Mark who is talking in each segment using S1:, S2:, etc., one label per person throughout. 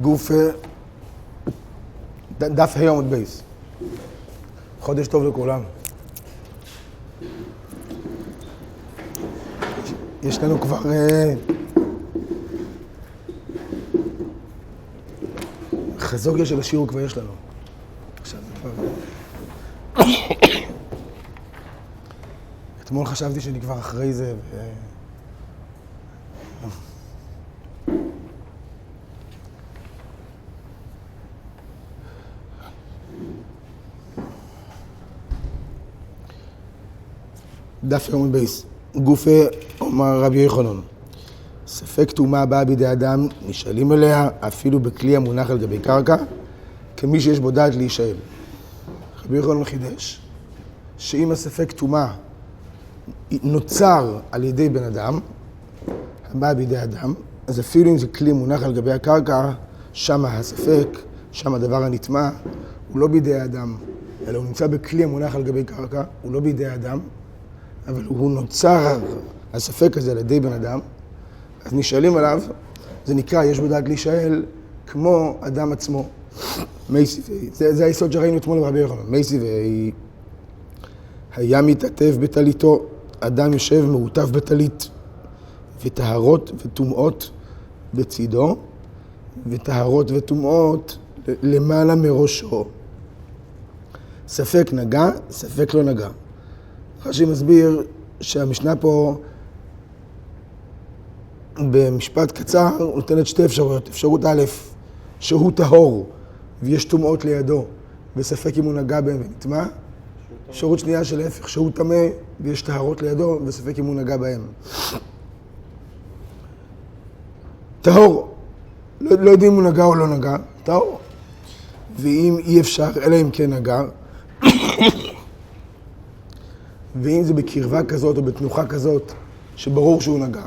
S1: גוף, דף ה' עמוד בייס. חודש טוב לכולם. יש לנו כבר חזוגיה של השיעור כבר יש לנו. עכשיו זה כבר... אתמול חשבתי שאני כבר אחרי זה דף יומי בייס, גופה אומר רבי יוחנן, ספק טומאה באה בידי אדם, נשאלים אליה אפילו בכלי המונח על גבי קרקע, כמי שיש בו דעת להישאל. רבי יוחנן חידש, שאם הספק טומאה נוצר על ידי בן אדם, הבא בידי אדם, אז אפילו אם זה כלי מונח על גבי הקרקע, שם הספק, שם הדבר הנטמע, הוא לא בידי האדם, אלא הוא נמצא בכלי המונח על גבי קרקע, הוא לא בידי האדם, אבל הוא נוצר, הספק הזה על ידי בן אדם, אז נשאלים עליו, זה נקרא, יש בו דעת להישאל, כמו אדם עצמו. זה היסוד שראינו אתמול ברבי יוחנן. מייסי היה מתעטף בטליתו, אדם יושב מעוטף בטלית, וטהרות וטומאות בצידו, וטהרות וטומאות למעלה מראשו. ספק נגע, ספק לא נגע. רש"י מסביר שהמשנה פה במשפט קצר נותנת שתי אפשרויות. אפשרות א', שהוא טהור ויש טומאות לידו וספק אם הוא נגע בהם ונטמע. אפשרות שנייה של ההפך, שהוא טמא ויש טהרות לידו וספק אם הוא נגע בהם. טהור, לא יודעים אם הוא נגע או לא נגע, טהור. ואם אי אפשר, אלא אם כן נגע, ואם זה בקרבה כזאת או בתנוחה כזאת שברור שהוא נגע,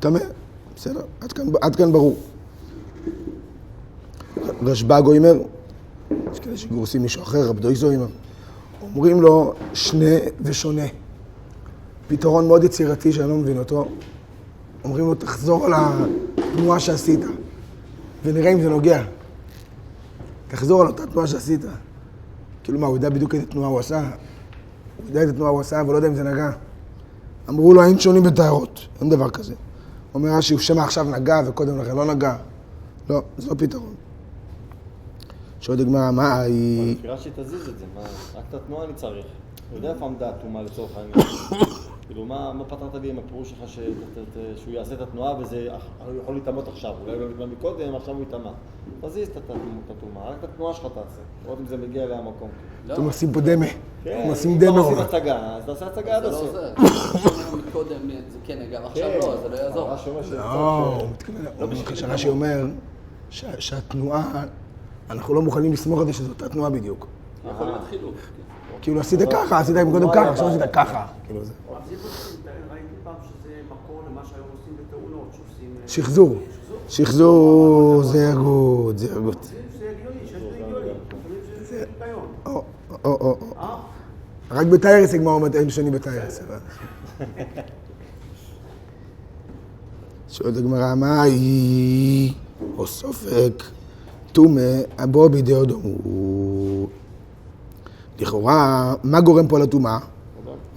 S1: טמא, בסדר, עד כאן ברור. רשב"ג אומר, יש כאלה שגורסים מישהו אחר, רב דויזו אומר, אומרים לו שונה ושונה. פתרון מאוד יצירתי שאני לא מבין אותו, אומרים לו תחזור על התנועה שעשית ונראה אם זה נוגע. תחזור על אותה תנועה שעשית. כאילו מה, הוא יודע בדיוק איזה תנועה הוא עשה? הוא יודע איזה תנועה הוא עשה, אבל לא יודע אם זה נגע. אמרו לו, אין שונים בטהרות, אין דבר כזה. הוא אומר שהוא שמע עכשיו נגע וקודם לכן לא נגע. לא, זה לא פתרון. שעוד הגמרא, מה היא...
S2: בבחירה שתזיז את זה, רק את התנועה אני צריך. הוא יודע איפה עמדה התאומה לצורך העניין. כאילו, מה פתרת לי עם הפירוש שלך שהוא יעשה את התנועה וזה יכול להתאמות עכשיו, אולי הוא לא מתאמה מקודם, עכשיו הוא יתאמה. תזיז את התאומה, רק את התנועה שלך תעשה, לראות אם זה מגיע למקום.
S1: אתם עושים פה דמה,
S2: כן,
S1: אתם עושים דמה.
S2: אם עושים הצגה, אז תעשה הצגה עד הסוף.
S3: זה לא עוזר, מקודם זה כן נגע, עכשיו לא, זה לא יעזור.
S1: לא, הוא מתכוון, רש"י אומר שהתנועה, אנחנו לא מוכנים לסמוך על זה שזאת התנועה בדיוק.
S3: יכול להיות חילוק.
S1: כאילו עשית ככה, עשית קודם ככה, עכשיו עשית ככה. כאילו זה.
S4: ראיתי פעם שזה מקור למה שהיום עושים בתאונות, שעושים...
S1: שחזור. שחזור זה הרגות, זה הרגות.
S4: זה הגיוני, שיש הגיוני. זה ניקיון.
S1: או. רק בתיירס הגמרא אומרת אין שני בתיירס. שואלת הגמרא, מה היא? או סופק, טומא, הבוא בידי אדום. לכאורה, מה גורם פה לטומאה?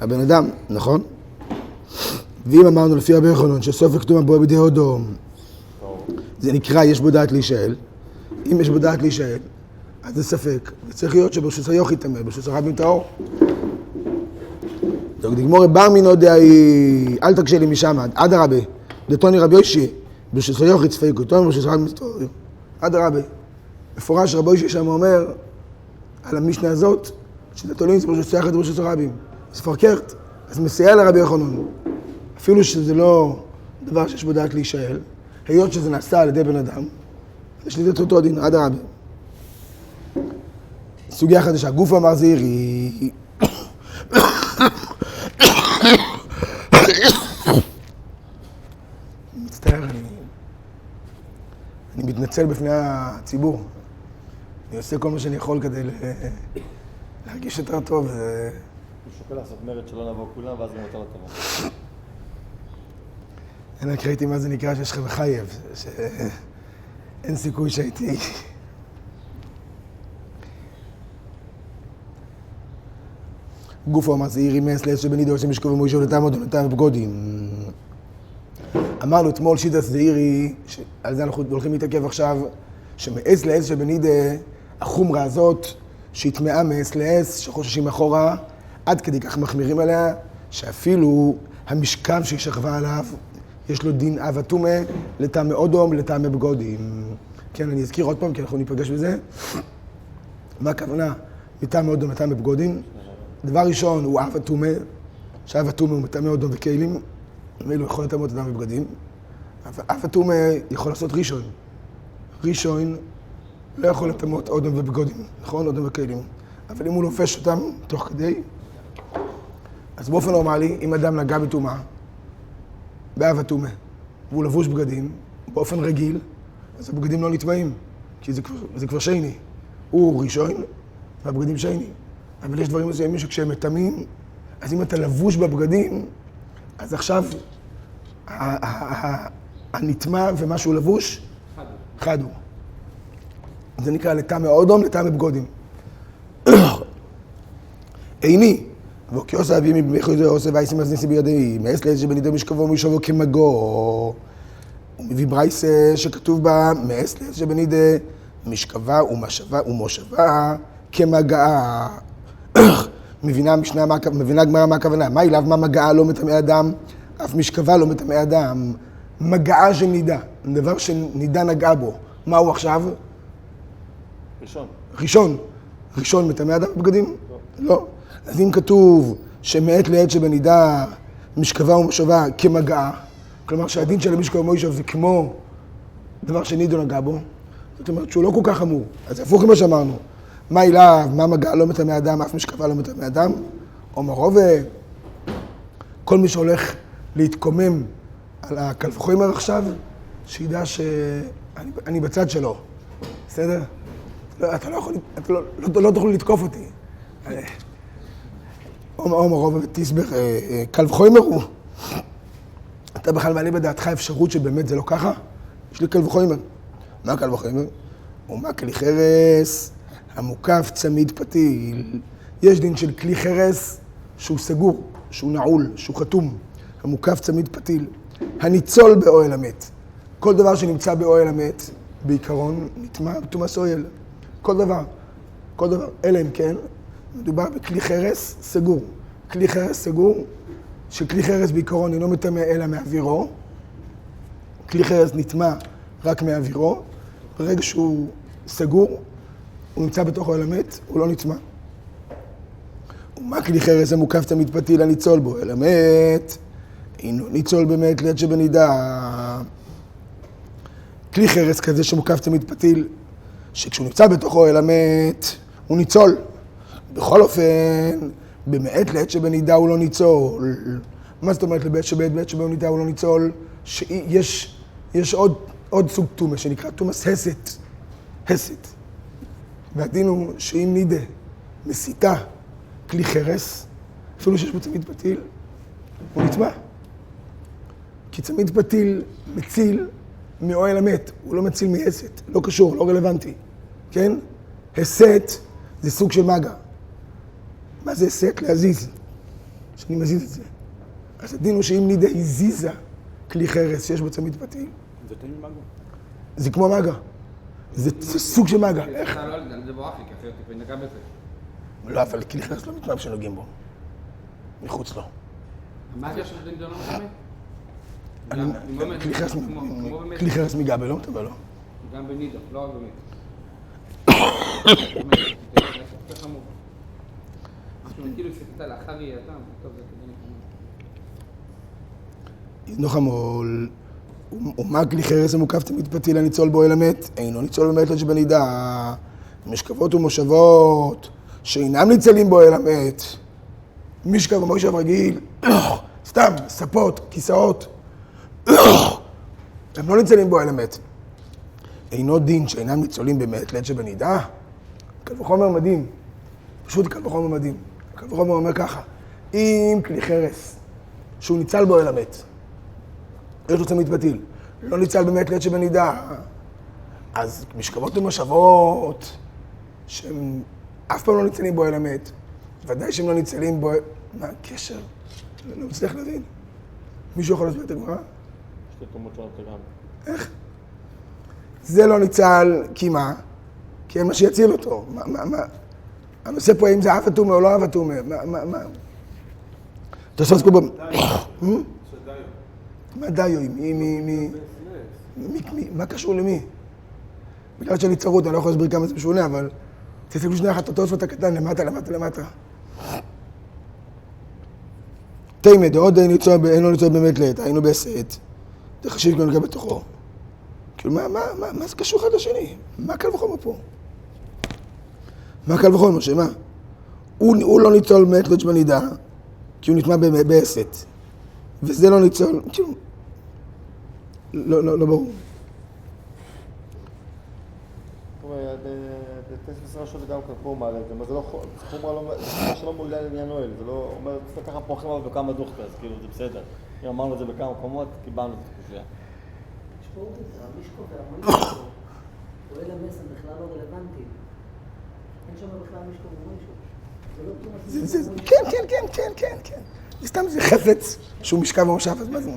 S1: הבן אדם, נכון? ואם אמרנו לפי רבי יוחנן שסופק טומאה בוא בידי אדום, זה נקרא יש בו דעת להישאל. אם יש בו דעת להישאל, אז זה ספק. וצריך להיות שברשות היוך יטמא, ברשות הרבים טהור. דגמור בר מינו דאי, אל תקשה לי משם, אדרבה, דתוני רבי יושי, ברשות היוך יצפק אותו, ברשות הרבים טהור. אדרבה. מפורש רבי יושי שם אומר על המשנה הזאת, שדתולים זה ברשות היוך וברשות הרבים. זה פרקרת, אז מסייע לרבי יוחנן. אפילו שזה לא דבר שיש בו דעת להישאל, היות שזה נעשה על ידי בן אדם, יש לי את אותו דין, אדרבה. סוגיה חדשה, גוף אמר זעירי. מצטער, אני מתנצל בפני הציבור. אני עושה כל מה שאני יכול כדי להרגיש יותר טוב.
S2: הוא שוקל לעשות מרד שלא נבוא כולם, ואז גם יותר לא תבוא.
S1: אני רק ראיתי מה זה נקרא שיש לך מחייב. אין סיכוי שהייתי... גופו אמר זעירי מס לעץ שבנידו שמשקו ומוישו לטעם עוד ונטעם ובגודים. אמרנו אתמול שיטת זעירי, על זה אנחנו הולכים להתעכב עכשיו, שמעץ לעץ שבנידה, החומרה הזאת, שהתמאה מעץ לעץ, שחוששים אחורה, עד כדי כך מחמירים עליה, שאפילו המשכב שהיא שכבה עליו, יש לו דין אב הטומאה, לטעמי אודום, לטעמי בגודים. כן, אני אזכיר עוד פעם, כי אנחנו ניפגש בזה. מה הכוונה? מטעמי אודום, לטעמי בגודים. דבר ראשון הוא אב הטומאה, שאב הטומאה הוא מטעמי אודום וכלים, ואילו יכול לטעמות לטעמי בגודים. אבל אב הטומאה יכול לעשות ראשון. ראשון לא יכול לטעמות אודום ובגודים, נכון? אודום וכלים. אבל אם הוא לופש אותם תוך כדי, אז באופן נורמלי, אם אדם נגע בטומאה, באב הטומאה, והוא לבוש בגדים, באופן רגיל, אז הבגדים לא נטמעים, כי זה כבר שני. הוא ראשון, והבגדים שני. אבל יש דברים מסוימים שכשהם מטמאים, אז אם אתה לבוש בבגדים, אז עכשיו הנטמע ומה שהוא לבוש, חד הוא. זה נקרא לטעמי אודום, לטעמי בגודים. איני, וכיוסה אבי מבחוי זה עושה וייסים מזניסי בידי, מעץ לעץ שבנידו משכבו ומשובו כמגו. הוא מביא ברייס שכתוב בה, מעץ לעץ שבנידה משכבה ומושבה כמגעה. מבינה גמרא מה הכוונה, מה אליו מה מגעה לא מטמא אדם, אף משכבה לא מטמא אדם. מגעה של נידה, דבר שנידה נגעה בו. מה הוא עכשיו? ראשון מטמא אדם בבגדים? לא. אז אם כתוב שמעת לעת שבנידה משכבה ומושבה כמגעה, כלומר שהדין של המשכב ומושב זה כמו דבר שנידו נגע בו, זאת אומרת שהוא לא כל כך חמור. אז הפוך ממה שאמרנו, מה אליו, מה מגעה לא מטמא אדם, אף משכבה לא מטמא אדם, אומר רובה, כל מי שהולך להתקומם על הקל וחומר עכשיו, שידע שאני בצד שלו, בסדר? אתה לא תוכל לתקוף אותי. אומר רובה ותסבר, קל וחומר הוא. אתה בכלל מעלה בדעתך אפשרות שבאמת זה לא ככה? יש לי קל וחומר. מה קל וחומר? הוא מה כלי חרס, המוקף צמיד פתיל. יש דין של כלי חרס שהוא סגור, שהוא נעול, שהוא חתום. המוקף צמיד פתיל. הניצול באוהל המת. כל דבר שנמצא באוהל המת, בעיקרון, נטמע בתומס אוהל. כל דבר. אלא אם כן, מדובר בכלי חרס סגור. כלי חרס סגור, שכלי חרס בעיקרון אינו מטמא אלא מאווירו. כלי חרס נטמע רק מאווירו. ברגע שהוא סגור, הוא נמצא בתוך אוהל המת, הוא לא נטמע. ומה כלי חרס המוקף תמיד פתיל הניצול בו? אל המת, אינו ניצול באמת לעת שבנידה. כלי חרס כזה שמוקף תמיד פתיל, שכשהוא נמצא בתוך אוהל המת, הוא ניצול. בכל אופן, במעת לעת שבנידה הוא לא ניצול. מה זאת אומרת בעת שבנידה הוא לא ניצול? שיש עוד סוג תומס שנקרא תומס הסת. והדין הוא שאם נידה מסיתה כלי חרס, אפילו שיש בו צמיד פתיל, הוא נטמע. כי צמיד פתיל מציל מאוהל המת, הוא לא מציל מהסת, לא קשור, לא רלוונטי. כן? הסת זה סוג של מגע. מה זה הסת? להזיז. שאני מזיז את זה. אז הדין הוא שאם נידה הזיזה כלי חרס שיש בו צמיד פתיל,
S5: זה תמיד מגע.
S1: זה כמו מגע. זה סוג של מגע. איך?
S5: לא יודע, זה בורחי, כי אחרת הוא נגע בזה.
S1: לא, אבל כלי חרס לא מתמם שנוגעים בו. מחוץ לו.
S5: המגע של דין זה לא מתמם?
S1: כלי חרס מגבל, לא מטבע לו.
S5: גם בנידה, לא רק באמת. זה חמור. משהו כאילו שתתה לאחר ראייתם, טוב, זה כדי נקרא.
S1: נוחמול, ומה כלי חרס המוקף תמיד פתיל הניצול באוהל המת? אינו ניצול באמת לעת שבנידה. משכבות ומושבות שאינם ניצלים באוהל המת. משכב ומושב רגיל, סתם, ספות, כיסאות. הם לא ניצלים באוהל המת. אינו דין שאינם ניצולים באמת לעת שבנידה. קל וחומר מדהים. פשוט קל וחומר מדהים. קל וחומר אומר ככה, אם כלי חרס שהוא ניצל באוהל המת, יש לו צמיד פתיל, לא ניצל באמת לעת שבנידה, אז משכבות ומושבות, שהם אף פעם לא ניצלים בו אל המת, ודאי שהם לא ניצלים בו... מה הקשר? לא מצליח להבין. מישהו יכול להסביר את הגמרא?
S2: שתי תומות שונות לגמרי.
S1: איך? זה לא ניצל, כי מה? כי אין מה שיציל אותו. מה? הנושא פה, האם זה אף אטומה או לא אף אטומה? מה? תעשו פה... מה דיו? מה קשור למי? בגלל שאני צרות, אני לא יכול להסביר כמה זה משונה, אבל... תסתכלו שנייה אחת, התוספות הקטן, למטה. תימד, עוד אין לו ניצול באמת לעת, היינו בסט. זה חשיב כאילו נגע בתוכו. כאילו, מה זה קשור אחד לשני? מה קל וחומר פה? מה קל וחומר, שמה? הוא לא ניצול מת לא בנידה, כי הוא נטמע בעסת. וזה לא ניצול, כאילו... לא ברור.
S2: בטסט רשות גם כפור מעלה את זה, אבל זה לא חומרה שלא מועילה לעניין נועל, זה לא אומר, צריך ככה פורחים אבל בכמה דוחקה, אז כאילו זה בסדר. אם אמרנו את זה בכמה מקומות, קיבלנו את התקופייה.
S6: המשקוף והמוישו, פועל המסן בכלל לא רלוונטי. אין שם בכלל משקוף ומוישו. זה לא
S1: כן. זה סתם זה חפץ שהוא משכב במושב, אז מה זה?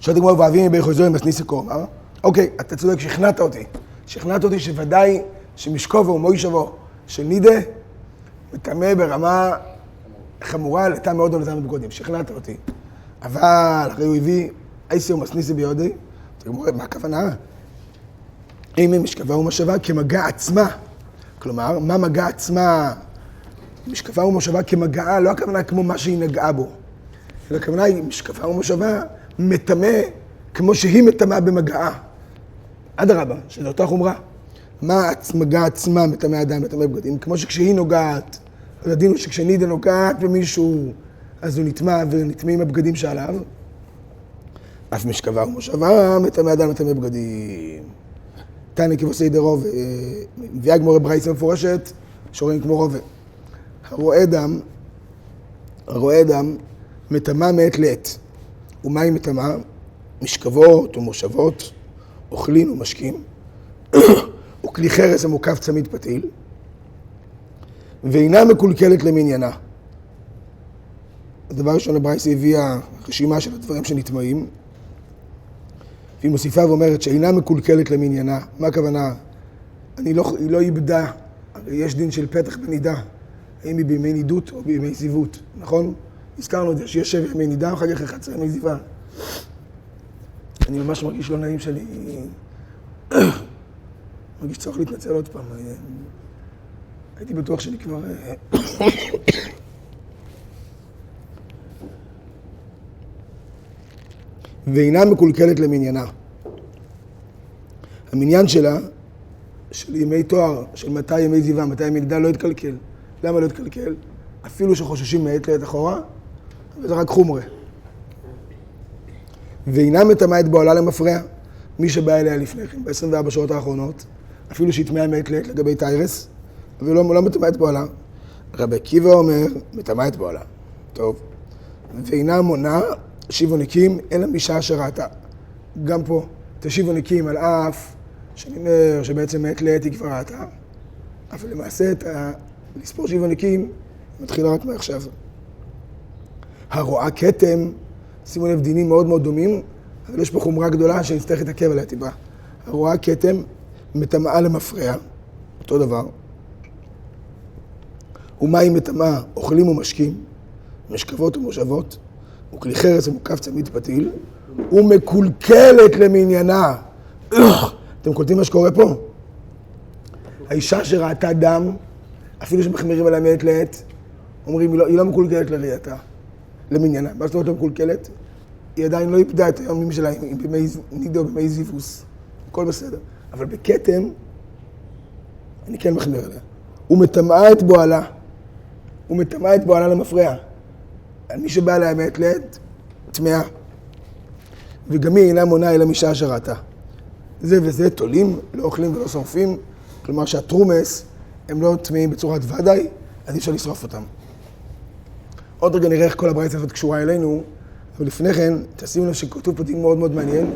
S1: שאלתי כמו ואבימי ביחוזו עם הסניסי קורמה. אוקיי, אתה צודק, שכנעת אותי שוודאי שמשקובו ומוישבו של נידה מטמא ברמה חמורה לטעם מאוד או לטעם בגודים. שכנעת אותי. אבל אחרי הוא הביא אייסי ומסניסי ביודי, מה הכוונה? אם משכבה ומשבה כמגע עצמה. כלומר, מה מגע עצמה? משכבה ומשבה כמגעה, לא הכוונה כמו מה שהיא נגעה בו. אלא הכוונה היא משכבה ומשבה מטמא כמו שהיא מטמאה במגעה. אדרבה, שזו אותה חומרה. מה מגע עצמה מטמא אדם, מטמא בגדים? כמו שכשהיא נוגעת, לדין הוא שכשנידה נוגעת במישהו, אז הוא נטמא ונטמאים הבגדים שעליו. אף משכבה ומושבה מטמא אדם, מטמא בגדים. תנא כבוסי דרוב, מביאה גמרא ברייתא מפורשת, שרואים כמו רובה. הרואה דם מטמא מעת לעת. ומה היא מטמאה? משכבות ומושבות, אוכלין ומשקים, וכלי חרס המוקף צמיד פתיל, ואינה מקולקלת למניינה. הדבר ראשון הברייתא הביאה רשימה של הדברים שנטמאים, והיא מוסיפה ואומרת שאינה מקולקלת למניינה. מה הכוונה? היא לא איבדה, הרי יש דין של פתח בנידה, האם היא בימי נידות או בימי זיוות, נכון? הזכרנו את זה, שיש 7 ימי נידה, אחר כך 11 ימי זיווה. אני ממש מרגיש לא נעים שלי, מרגיש צורך להתנצל עוד פעם. הייתי בטוח שאני כבר... ואינה מקולקלת למניינה. המניין שלה, של ימי תואר, של 200 ימי זיווה, 200 ימי נידה, לא יתקלקל. למה לא יתקלקל? אפילו שחוששים מעת לעת אחורה, וזה רק חומרה. ואינה מטמאה את בעולה למפרע. מי שבא אליה לפני כן, ב-24 שעות האחרונות, אפילו שהטמאה מעת לעת לגבי תיירס, אבל לא מטמאה את בעולה. רבי עקיבא אומר, מטמאה את בעולה. טוב. ואינה מונה שיבוניקים, אלא משעה אשר ראתה. גם פה, תשיבוניקים על אף, שאני אומר שבעצם מעת לעת היא כבר ראתה, אבל למעשה לספור שיבוניקים מתחילה רק מעכשיו. הרואה כתם, שימו לב דינים מאוד מאוד דומים, אבל יש פה חומרה גדולה שנצטרך להתעכב עליה טיפה. הרואה כתם מטמאה למפרע, אותו דבר. ומה היא מטמאה? אוכלים ומשקים, משכבות ומושבות, וכלי חרס ומוקף צמיד פתיל, ומקולקלת למניינה. אתם קולטים מה שקורה פה? האישה שראתה דם, אפילו שמחמירים עליה מעת לעת, אומרים, היא לא מקולקלת לראייתה, למניינה. מה זאת אומרת לא מקולקלת? היא עדיין לא איבדה את היומים שלה, היא בימי נידו, בימי זיווס. הכל בסדר. אבל בכתם, אני כן מחמיר עליה. הוא מטמאה את בועלה. הוא מטמאה את בועלה למפרע. מי שבא עליה מעת לעת, טמאה. וגם היא אינה מונה אלא משעה שראתה. זה וזה תולים, לא אוכלים ולא שורפים. כלומר שהטרומס הם לא טמאים בצורת ודאי, אז אי אפשר לשרוף אותם. עוד רגע נראה איך כל הברייתא הזאת קשורה אלינו, אבל לפני כן, תשימו לב שכתוב פה דין מאוד מאוד מעניין,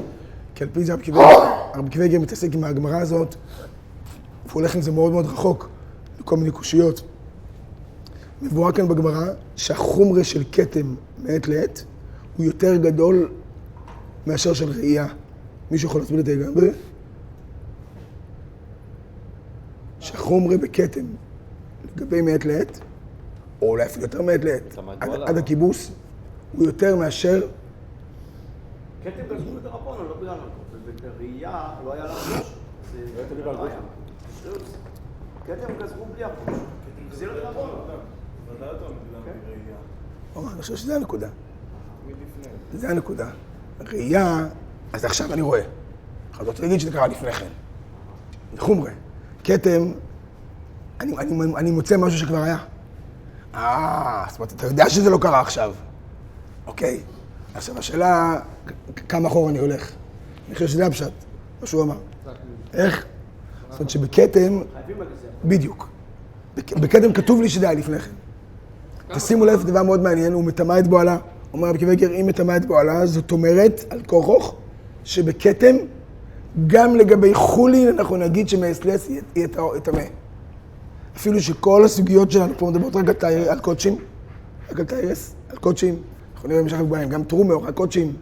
S1: כי על פי זה הרב קיוויגר מתעסק עם הגמרא הזאת, הוא הולך עם זה מאוד מאוד רחוק, לכל מיני קושיות. מבואר כאן בגמרא שהחומרה של כתם מעת לעת הוא יותר גדול מאשר של ראייה. מישהו יכול להסביר את זה גם בזה? שהחומרה בכתם לגבי מעת לעת, או אולי אפילו יותר מעת לעת, עד הכיבוס, הוא יותר מאשר...
S4: כתם גזרו את הרבון, לא בגלל הכל. בראייה לא היה לה ראש. זה לא היה. כתם גזרו בלי הראש. זה לא הרבון.
S1: אני חושב שזה הנקודה. זה הנקודה. ראייה, אז עכשיו אני רואה. אני רוצה להגיד שזה קרה לפני כן. זה חומרה. כתם, אני מוצא משהו שכבר היה. זאת אומרת, אתה יודע שזה לא קרה עכשיו. אוקיי. עכשיו השאלה, כמה אחורה אני הולך. אני חושב שזה הפשט, מה שהוא אמר. איך? זאת אומרת שבכתם, בדיוק. בכתם כתוב לי שזה היה לפני כן. תשימו לב, דבר מאוד מעניין, הוא מטמא את בועלה. אומר רבי קיוויגר, אם מטמא את בועלה, זאת אומרת, על כוכוך, שבכתם, גם לגבי חולין, אנחנו נגיד שמאסלס יהיה טמא. אפילו שכל הסוגיות שלנו פה מדברות רק על קודשים, רק על תיירס, על קודשים. אנחנו נראה במשך בהם, גם טרומא, רק קודשים.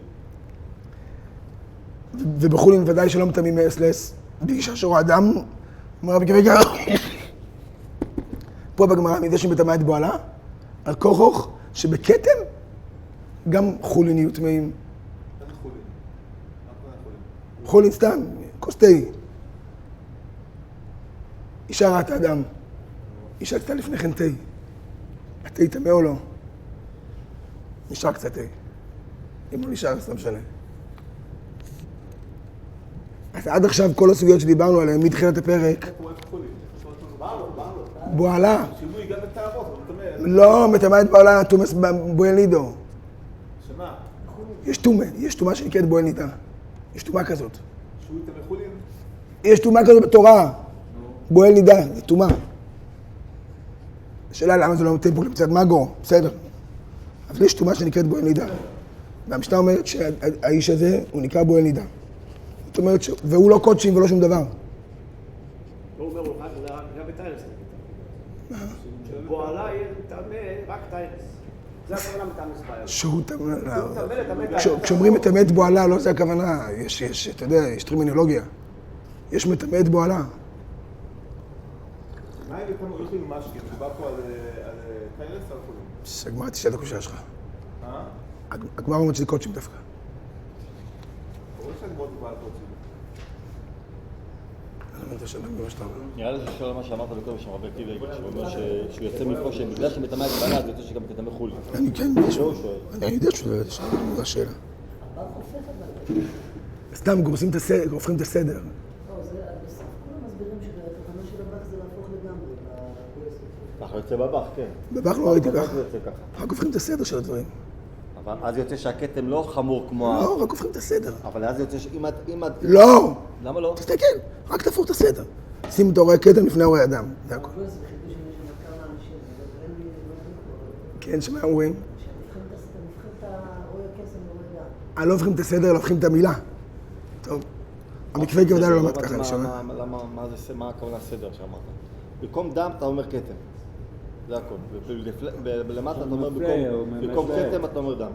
S1: ובחולין ודאי שלא מטמאים מאסלס, באישה שרואה אדם, אומר רבי קיוויגר, פה בגמרא, מזה שמטמא את בועלה, על כוכוך, שבכתם, גם חולין יהיו טמאים. חולין סתם, כוס תה. אישה ראתה אדם. אישה קצת לפני כן תה. התה טמא או לא? נשאר קצת תה. אם לא נשאר, אז לא משנה. אז עד עכשיו כל הסוגיות שדיברנו עליהן מתחילת הפרק. בועלה.
S7: שימוי גם בתארות, אבל
S1: לא, מטמא את בועלה, תומס בועל נידו.
S7: שמה?
S1: יש תומה שנקראת בועל נידה. יש תומה כזאת.
S7: שהוא איתם לחולין?
S1: יש תומה כזאת בתורה. בועל נידה, זה תומה. השאלה למה זה לא נותן פה קצת מגו, בסדר. אבל יש תומה שנקראת בועל נידה. והמשנה אומרת שהאיש הזה הוא נקרא בועל נידה. זאת אומרת והוא לא קודשים ולא שום דבר.
S4: הוא אומר, הוא רק בתיירס. בועלה יהיה טמא רק תיירס. זה הכוונה מטמא ספייל.
S1: שהוא טמא, כשאומרים מטמא את בועלה, לא זה הכוונה. יש, אתה יודע, יש טרמינולוגיה. יש מטמא את בועלה.
S7: מה אם אתם הולכים עם משקים? מדובר פה על תיירס או על חולין?
S1: הגמרא תשאל את הקושייה שלך. הגמרא אומרת שזה קודשים דווקא.
S7: רואה שהגמרא דיברה על קודשים.
S2: נראה לי ששואל מה שאמרת בקודם שם רבי קיוויגר, שהוא אומר שהוא יוצא מפה שבגלל שמטמא את בועלה, זה יוצא שגם תטמא חולין.
S1: אני כן, אני יודע שזה השאלה.
S6: הבא חופך את זה.
S1: סתם הופכים את הסדר.
S6: לא, זה בסוף כולם מסבירים שהכוונה של הבח זה להפוך לגמרי.
S2: ככה יוצא בבח, כן.
S1: בבח לא ראיתי ככה.
S2: זה יוצא ככה.
S1: רק הופכים את הסדר של הדברים.
S2: אבל אז יוצא שהכתם לא חמור כמו...
S1: לא, רק הופכים את הסדר.
S2: אבל אז יוצא שאם את...
S1: לא!
S2: למה לא?
S1: תסתכל, רק תהפוך את הסדר. שים את הורי הכתם לפני הורי אדם, זה הכל.
S6: זה חידוש שיש שם כמה אנשים, אבל אין לי...
S1: כן, שמה אומרים?
S6: שהופכים את הרוי הקסם לרוי דם.
S1: לא הופכים את הסדר, אלא הופכים את המילה. טוב. המקווה כבדה לא למד ככה, נשמע.
S2: מה הכוונה סדר שאמרת? במקום דם אתה אומר כתם. זה הכל. ולמטה אתה אומר במקום כתם אתה אומר דם.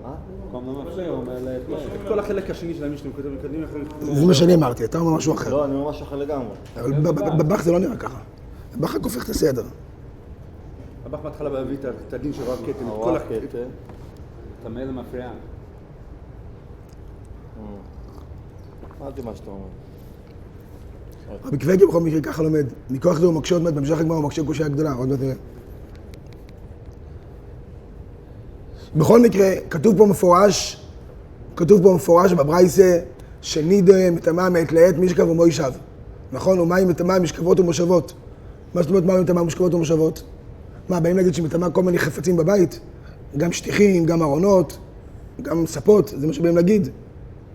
S5: את כל החלק השני של המשנה, מקדמים אחרי...
S1: זה מה שאני אמרתי, אתה אומר משהו אחר.
S2: לא, אני אומר משהו אחר לגמרי.
S1: אבל בבח זה לא נראה ככה. בבח רק הופך את הסדר.
S5: הבח בהתחלה להביא את הדין של רב כתם, את כל הכתם. תמא זה מפריע.
S2: אמרתי מה שאתה אומר.
S1: רבי קיוויגר בכל מקרה ככה לומד. מכוח זה הוא מקשה עוד מעט, בהמשך הגמרא הוא מקשה קושיה גדולה, עוד מעט נראה. בכל מקרה, כתוב פה מפורש בברייסה, שנידה מטמא מעת לעת משכב ומוישב. נכון? ומים מטמא משכבות ומושבות. מה זאת אומרת מים מטמא משכבות ומושבות? מה, באים להגיד שמטמא כל מיני חפצים בבית? גם שטיחים, גם ארונות, גם ספות, זה מה שבאים להגיד.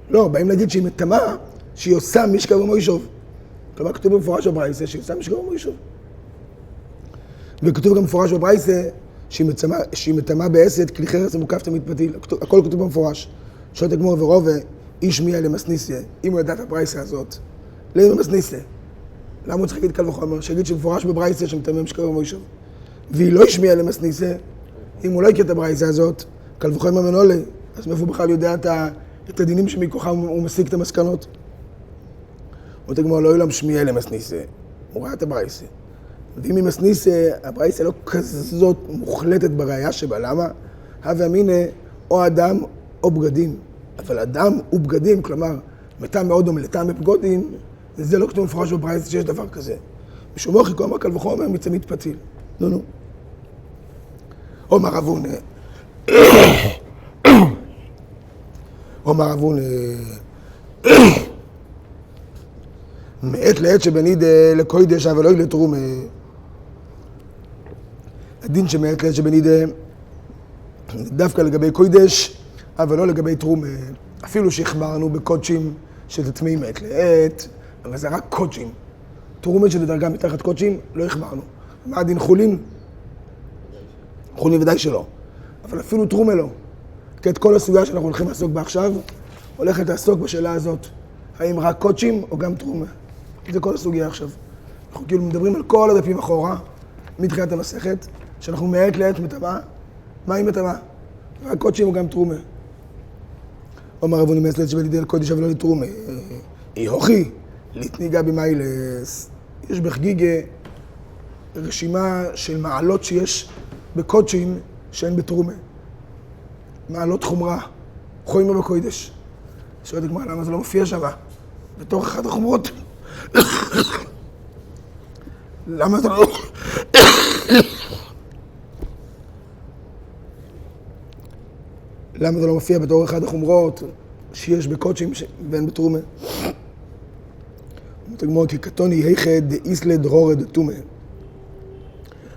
S1: לא, באים להגיד שהיא מטמא, שהיא עושה משכב ומוישוב. כלומר, כתוב במפורש בברייסה שהיא עושה משכב ומוישוב. וכתוב גם במפורש בברייסה שהיא מטמאה בעשת, כלי חרס זה מוקף תמיד פתיל. הכל כתוב במפורש. שואלת הגמור ורובה, איש מיה למסניסיה. אם הוא ידע את הברייסה הזאת, למה מסניסיה? למה הוא צריך להגיד קל וחומר? שיגיד שמפורש בברייסה שמטמא משקר ומוישב. והיא לא השמיעה למסניסיה, אם הוא לא יקרא את הברייסה הזאת, קל וחומר מנולה, אז מאיפה הוא בכלל יודע את הדינים שמכוחם הוא מסיק את המסקנות? הוא תגמור לא ילם שמיעה למסניסיה. הוא ראה את הברייסה. ואם היא מסניסיה, הברייסה לא כזאת מוחלטת בראייה שבה. למה? הווה אמינא, או אדם או בגדים. אבל אדם ובגדים, כלומר, מטעם מאוד או מלטעם בבגדים, זה לא כתוב מפורש בברייסה שיש דבר כזה. משום מוחי כה אמר קל וחומר מצמית פתיל. נו. אומר אבונה. אומר אבונה. מעת לעת שבניד לקוידש, אבל לא לתרומה. הדין שמעת לעת שבניד דווקא לגבי קוידש, אבל לא לגבי תרומה. אפילו שהחמרנו בקודשים שתטמאים מעת לעת, אבל זה רק קודשים. תרומה שבדרגה מתחת קודשים, לא החמרנו. מה הדין חולין? חולין ודאי שלא. אבל אפילו תרומה לא. כי את כל הסוגיה שאנחנו הולכים לעסוק בה עכשיו, הולכת לעסוק בשאלה הזאת. האם רק קודשים או גם תרומה? זה כל הסוגיה עכשיו. אנחנו כאילו מדברים על כל הדפים אחורה, מתחילת המסכת, שאנחנו מעת לעת מטמאה. מה היא מטמאה? רק קודשים או גם תרומה. אומר אבוני מעת לעת שבניד לקוידש אבל לא לתרומה. אי הוכי, להתניגה במיילס. יש בחגיגה רשימה של מעלות שיש בקודשים שאין בתרומה. מעלות חומרה, חומר בקוידש. שואלת הגמרא, למה זה לא מופיע שם? בתוך אחת החומרות. למה זה לא... למה זה לא מופיע בתור אחד החומרות שיש בקודשים ואין בתרומה? אומרת הגמרא, כי קטוני היכא דאיסלא דרורא דתומא.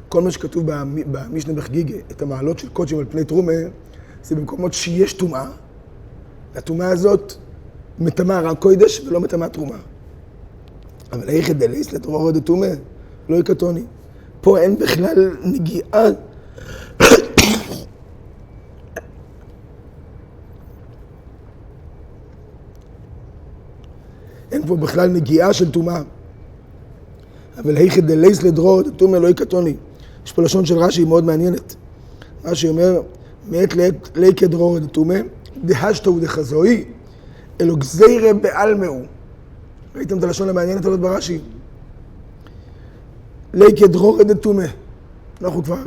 S1: כל מה שכתוב במשנה בחגיגה, את המעלות של קודשים על פני תרומה, זה במקומות שיש טומאה. הטומאה הזאת מטמאה רק קודש ולא מטמאה תרומה. אבל היכא דאיסלא דרורא דתומא, לא יקטוני. פה אין בכלל נגיעה. אין פה בכלל נגיעה של טומאה. אבל היכא דאיסלא דרורא דתומא לא יקטוני. יש פה לשון של רש"י מאוד מעניינת. רש"י אומר, מעת ליקא דרורא דתומא, דהשתא דחזוי, אלו גזירא בעלמאו. ראיתם את הלשון המעניינת הזאת ברש"י? ליקא דרורא דתומא. אנחנו כבר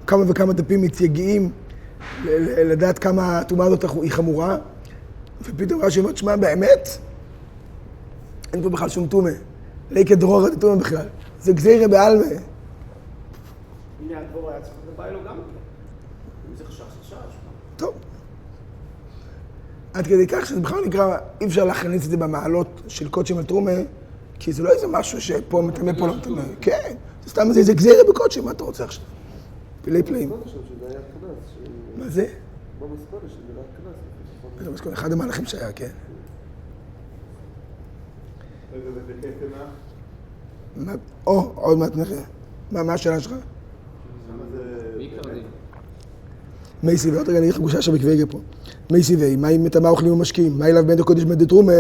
S1: כמה וכמה דפים מתייגעים לדעת כמה הטומאה הזאת היא חמורה, ופתאום רש"י אומר, תשמע, באמת? אין פה בכלל שום טומאה. ליקא דרורא דתומא בכלל. זה גזירא בעלמא.
S4: הנה הדבור היה צריך לדבר לו גם. אם זה חשש.
S1: טוב. עד כדי כך שזה בכלל נקרא, אי אפשר להכניס את זה במעלות של קודשים על תרומה, כי זה לא איזה משהו שפה מטמא, פה לא מטמא. כן, זה סתם איזה גזירה בקודשים, מה אתה רוצה עכשיו? פילי פלאים. מה זה? במסכונה, אחד המהלכים שהיה, כן. עוד מעט נראה. מה השאלה שלך? מי סיבי, עוד רגע אני אגיד לך גושה שבקוויגה פה. מי סיבי, מה אם מטמאה אוכלים ומשקים? מה אליו בין דקוידש בין דתרומה?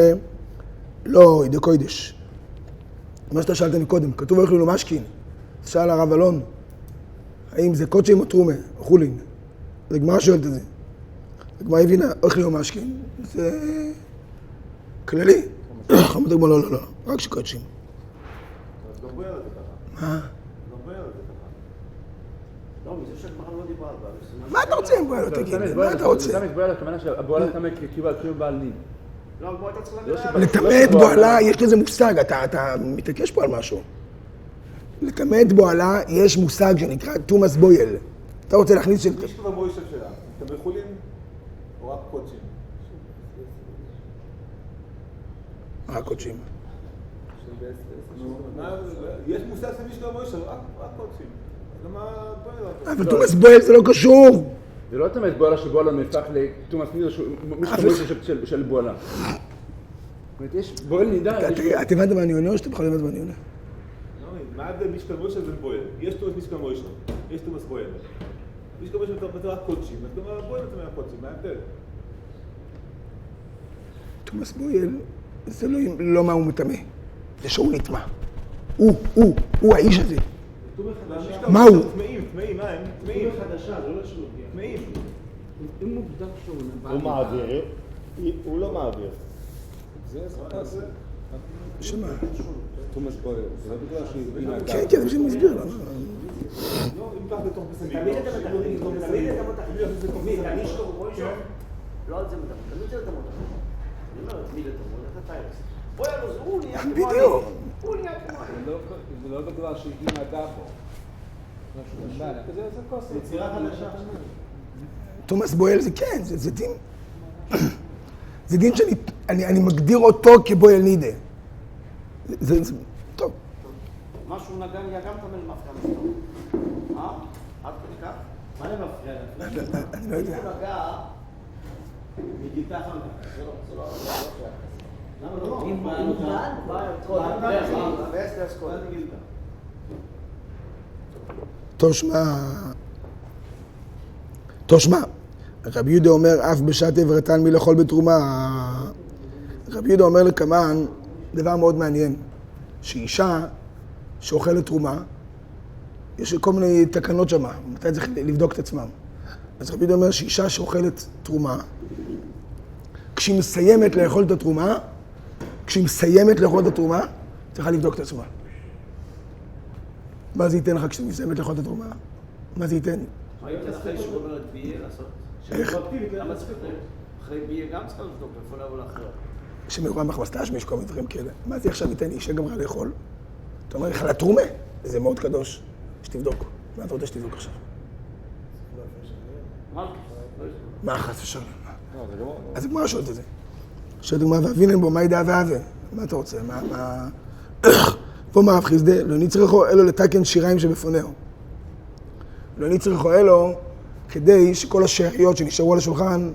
S1: לא, דקוידש. מה שאתה שאלת מקודם, כתוב אוכלים ומשקים. שאל הרב אלון, האם זה קודשים או תרומה? אוכלים. אז הגמרא שואלת את זה. הגמרא הבינה, אוכלים ומשקים. זה כללי. חמוד הגמרא, לא, רק שקודשים.
S7: אז גם בויה לזה ככה.
S1: מה?
S7: גם בויה לזה ככה.
S4: לא, מזה שהגמרא לא דיברה על בעל.
S1: מה אתה רוצה עם בויה? תגיד, מה אתה רוצה?
S8: סתם את בויה, הכוונה שהבויה לטמא כאילו בעל נין.
S4: לא, הגמרא הייתה צריכה לדבר.
S1: לטמא את בועלה, יש לזה מושג, אתה מתעקש פה על משהו. לטמא את בועלה, יש מושג שנקרא תומאס בויל. אתה רוצה להכניס של...
S7: מי שכבר מוישב שלה, אתם יכולים או רק קודשים?
S1: רק קודשים.
S7: יש מושג שמי שכבר מוישב, רק קודשים.
S1: אבל תומאס בויל זה לא קשור.
S8: זה לא תמיד בועלה שבועלה נהפך לתומאס נידר, של בועלה. זאת אומרת, יש בועל נידה...
S1: את הבנת מה אני עונה או שאתם יכולים לבנת מה אני עונה?
S7: מה ההבדל משקל מוישב ובועל? יש תומאס משקל מוישב, יש תומאס בועל. יש גם בתורה קודשים, ואתה אומר, בואי נתמר קודשים, מה ההבדל?
S1: תומאס בויאל, זה לא מה הוא מטמא, זה שהוא נטמע. הוא האיש הזה. מה הוא?
S7: טמאים, מה הם? טמאים. טמאים.
S5: אם מוגדר שהוא
S2: הוא מעביר, הוא לא מעביר.
S1: שמה?
S8: תומאס בויאל, זה לא בגלל שהיא
S1: כן, כן, זה מסביר לו.
S7: לא, אם כך בתוך בסמים.
S4: תמיד אתה מתחיל, תמיד שטוב מוישו, לא על זה מדבר, תמיד אתה מתחיל. אני אומר, תמיד אתה מתחיל, אתה טיירס. בואי אלו, הוא נהיה כמו אני.
S1: בדיוק.
S4: הוא נהיה כמו אני.
S8: זה לא בגלל שהיא נגעה בו. זה כוס.
S7: יצירה חדשה.
S1: תומאס בויאל זה כן, זה דין. זה דין שאני מגדיר אותו כבויאל נידה. זה טוב.
S4: משהו נגן יגם תמל מפקע מסתום. עד כדי כך? מה אני מפריע?
S1: אני לא יודע.
S4: הוא נגע מגיטה חמדה. זה לא שייך. למה לא?
S6: אם
S1: טוב שמע, רבי יהודה אומר, אף בשעת עברתן מי לאכול בתרומה. רבי יהודה אומר לקמן, דבר מאוד מעניין, שאישה שאוכלת תרומה, יש כל מיני תקנות שם, מתי צריך לבדוק את עצמם. אז רבי יהודה אומר שאישה שאוכלת תרומה, כשהיא מסיימת לאכול את התרומה, צריכה לבדוק את עצמה. מה זה ייתן לך כשאתה מסיימת לאכול את התרומה? מה זה ייתן?
S4: מה יותר אחרי שאומרת ביה לעשות?
S1: איך?
S4: למה צריך? אחרי ביה גם צריכה לבדוק, איפה לבוא לאחר.
S1: כשמרוע מחמסטש, יש כל מיני דברים כאלה. מה זה עכשיו ייתן אישה גמרה לאכול? אתה אומר לך לתרומה, זה מאוד קדוש, שתבדוק. מה אתה רוצה שתבדוק עכשיו? מה חס ושלום? אז הגמרא שואלת את זה. שואלת הגמרא, ואבינן בו, מה ידע ואהבה? מה אתה רוצה? מה... פה מה רב חיסדה? לא נצרכו אלו לתקן שיריים שבפונהו. לא נצרכו אלו כדי שכל השאריות שנשארו על השולחן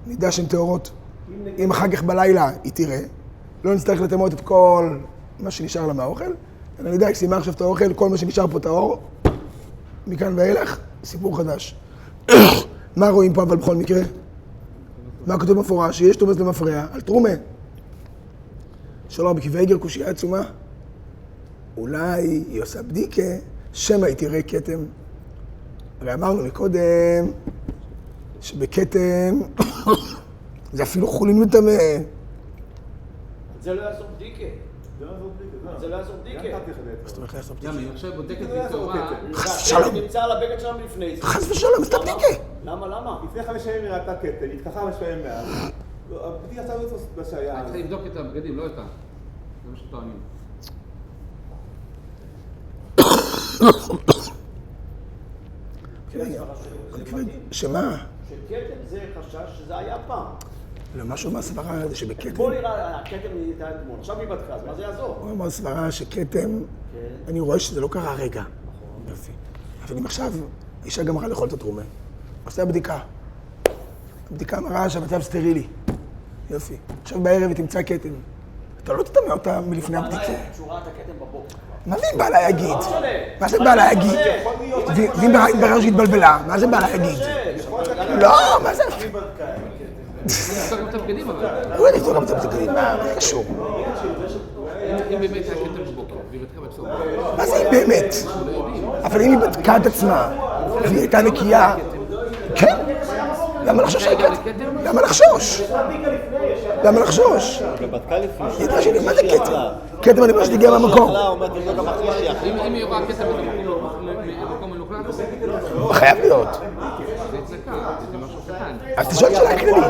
S1: נדע שהן טהורות. אם אחר כך בלילה היא תראה, לא נצטרך לטמאות את כל מה שנשאר לה מהאוכל, אלא נדע, היא סיימה עכשיו את האוכל, כל מה שנשאר פה טהור, מכאן ואילך, סיפור חדש. מה רואים פה אבל בכל מקרה? מה כתוב מפורש? שיש תומס למפרע על תרומה. שלום, בכיווי גר קושייה עצומה. אולי היא עושה בדיקה, שמא היא תראה כתם. הרי אמרנו מקודם שבכתם זה אפילו חולין מטמא.
S4: זה לא יעזור בדיקה. זה לא יעזור בדיקה.
S1: זאת אומרת, לעשות בדיקה.
S5: למה, היא עכשיו בודקת בתורה...
S1: חס ושלום.
S4: נמצא על הבגד שלנו לפני זה.
S1: חס ושלום, סתם בדיקה.
S4: למה?
S7: לפני 5 ימים היא ראתה קטן, היא התקחה 5 ימים מאז. הבדיקה עשה לא מה שהיה.
S5: אני צריך לבדוק את הבגדים, לא אותה. זה מה שטוענים.
S1: שמה?
S4: שכתם זה חשש שזה היה פעם.
S1: לא, משהו מהסברה זה שבכתם...
S4: בוא נראה, הכתם נהייתה אתמול. עכשיו היא בדקה, אז מה זה יעזור?
S1: הוא אמר סברה שכתם, אני רואה שזה לא קרה רגע. יופי. אבל אם עכשיו האישה גמרה לאכול את התרומה, עושה בדיקה. הבדיקה מראה שהמצב סטרילי. יופי. עכשיו בערב היא תמצא כתם. אתה לא תטמא אותה מלפני הבדיקה.
S4: שהוא ראה את הכתם בבוקר.
S1: מה זה בא לה להגיד? מה זה בא לה להגיד? ואם ברר שהתבלבלה, מה זה בא לה להגיד? לא, מה זה?
S5: נפתור גם את הבגדים, אבל...
S1: הוא נפתור גם את הבגדים, מה זה קשור?
S5: אם באמת היה כתם בבוקר, והיא בדקה בצהוב.
S1: מה זה באמת? אבל אם היא בדקה את עצמה, והיא הייתה נקייה, כן? למה לחשוש על כתם? למה לחשוש? למה לחשוש?
S2: ובדקה לפני.
S1: ידע שלי, מה זה כתם? כתם אני אומר שתגיע מהמקום.
S5: אם היא רואה כתם במקום מלוכלך, זה
S1: חייב להיות.
S5: צדקה, זה משהו קטן.
S1: אז אתה שואל שאלה כללית.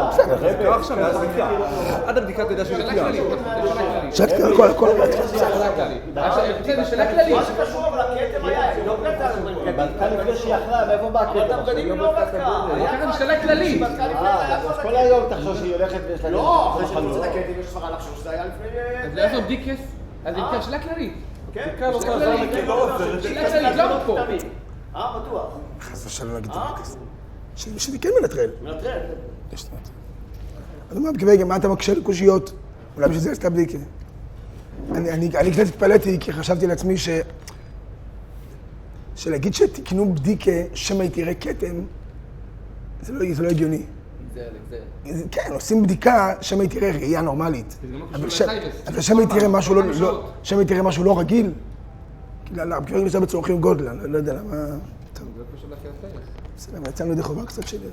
S1: בסדר.
S8: לא עכשיו, עד הבדיקה אתה יודע שהיא
S5: שאלה
S8: נקייה.
S5: כללית,
S1: שאלת כל
S5: שאלה כללית. בסדר, שאלה כללית.
S4: מה שקשור אבל הכתם היה, היא לא בדקה.
S2: בדקה לפני שהיא אכלה, מאיפה בא
S4: אבל את
S2: הקטע?
S4: הבגדים היא לא בדקה.
S5: לקחת שאלה כללית.
S2: אז כל היום תחשוב שהיא הולכת ויש לה...
S4: לא, אחרי שאני מוצא את הכתם יש סברה לחשוב שזה היה לפני...
S5: אז לא יעזור בדיקס, אז זה יותר שאלה כללית.
S4: כן?
S5: שאלה כללית, שאלה כללית, לא פה.
S4: בטוח.
S1: חס ושלום להגיד דבר כזה. שזה כן מנטרל.
S4: מנטרל.
S1: יש דבר. אני אומר, בכיוון, מה אתה מקשה לקושיות? אולי בשביל זה עשתה בדיקה. אני קצת התפלאתי, כי חשבתי לעצמי שלהגיד שתקנו בדיקה שמא תראה כתם, זה לא הגיוני. כן, עושים בדיקה שמא תראה ראייה נורמלית. אבל שמא תראה משהו לא רגיל. כבר נמצא בצורכים גודל, אני לא יודע למה...
S5: זה קשור לאחיית טייס.
S1: בסדר, יצאנו ידי חובה קצת שלי.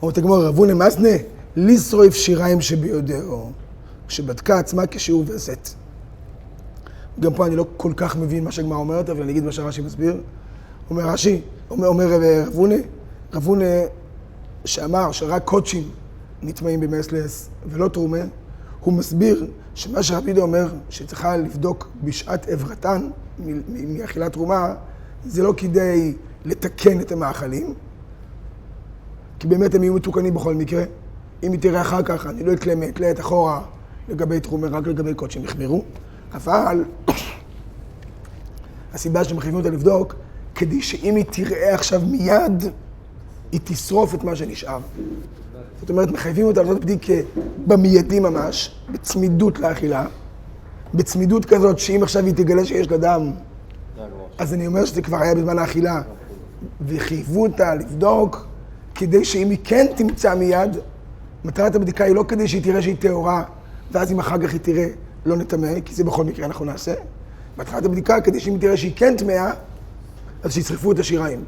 S1: אומרת הגמרא, רבונה מסנה, לשרוף שיריים שביודעו, שבדקה עצמה כשהוא וסת. גם פה אני לא כל כך מבין מה שהגמרא אומרת, אבל אני אגיד מה שרש"י מסביר. אומר רש"י, אומר רבונה שאמר שרק קודשים נטמעים במסלס ולא תרומה, הוא מסביר שמה שרבי יהודה אומר שצריכה לבדוק בשעת עברתן מאכילת תרומה, זה לא כדי לתקן את המאכלים, כי באמת הם יהיו מתוקנים בכל מקרה. אם היא תראה אחר כך, אני לא אתלה את אחורה לגבי תרומה, רק לגבי קודשים יחמירו. אבל הסיבה שמחייבים אותה לבדוק, כדי שאם היא תראה עכשיו מיד, היא תשרוף את מה שנשאר. זאת אומרת, מחייבים אותה לעשות בדיקה במיידי ממש, בצמידות לאכילה, בצמידות כזאת שאם עכשיו היא תגלה שיש לה דם, אז אני אומר שזה כבר היה בזמן האכילה, וחייבו אותה לבדוק, כדי שאם היא כן תמצא מיד, מטרת הבדיקה היא לא כדי שהיא תראה שהיא טהורה, ואז אם אחר כך היא תראה לא נטמא, כי זה בכל מקרה אנחנו נעשה. מטרת הבדיקה כדי שאם היא תראה שהיא כן טמאה, אז שישרפו את השיריים.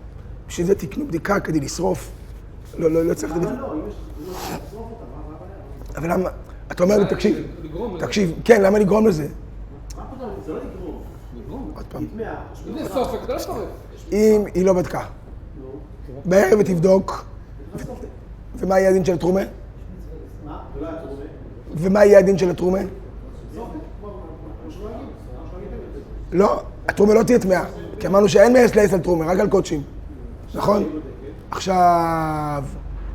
S1: בשביל זה תקנו בדיקה כדי לשרוף. לא צריך לדבר.
S4: למה לא? אם יש לשרוף אותה, מה הבעיה?
S1: אבל למה? אתה אומר לי, תקשיב, כן, למה לגרום לזה?
S4: מה פתאום? זה לא לגרום.
S5: לגרום?
S1: עוד פעם.
S5: זה סופק, אתה לא שורף.
S1: אם היא לא בדקה, בערב תבדוק, ומה יהיה הדין של התרומה?
S4: מה? ולא היה תרומה?
S1: ומה יהיה הדין של התרומה? לא, התרומה לא תהיה טמאה, כי אמרנו שאין מסלס על תרומה, רק על קודשים, נכון? עכשיו,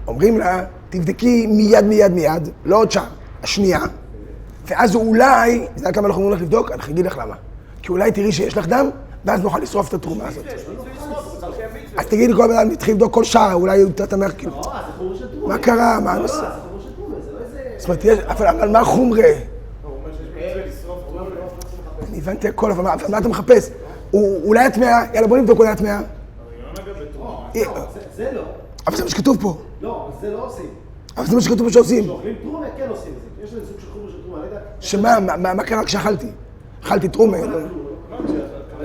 S1: אומרים לה, תבדקי מיד, לא עוד שעה, השנייה, ואז אולי, זה יודע כמה אנחנו אומרים לך לבדוק? אני אגיד לך למה. כי אולי תראי שיש לך דם, ואז נוכל לשרוף את התרומה הזאת. אז תגידי כל בן נתחיל לבדוק כל שעה, אולי הוא תתמך כאילו.
S4: לא, זה חומר של תרומה.
S1: מה קרה? מה הנושא?
S4: זה חומר של תרומה, זה לא איזה...
S1: זאת אומרת, אבל מה חומרה?
S7: הוא אומר שיש מצווה לשרוף תרומה ולא מחפש.
S1: אני הבנתי הכל, אבל מה אתה מחפש? אולי הטמאה, יאללה בוא נבדוק אולי הטמאה.
S7: אני לא נגע בתרומה.
S4: זה לא.
S1: אבל זה מה שכתוב פה.
S4: לא, זה לא עושים.
S1: אבל זה מה שכתוב פה שעושים.
S4: כשאוכלים תרומה, כן עושים את זה. יש לזה סוג של חומר של תרומה, לא יודע.
S1: מה קרה כשאכלתי? אכלתי תרומה.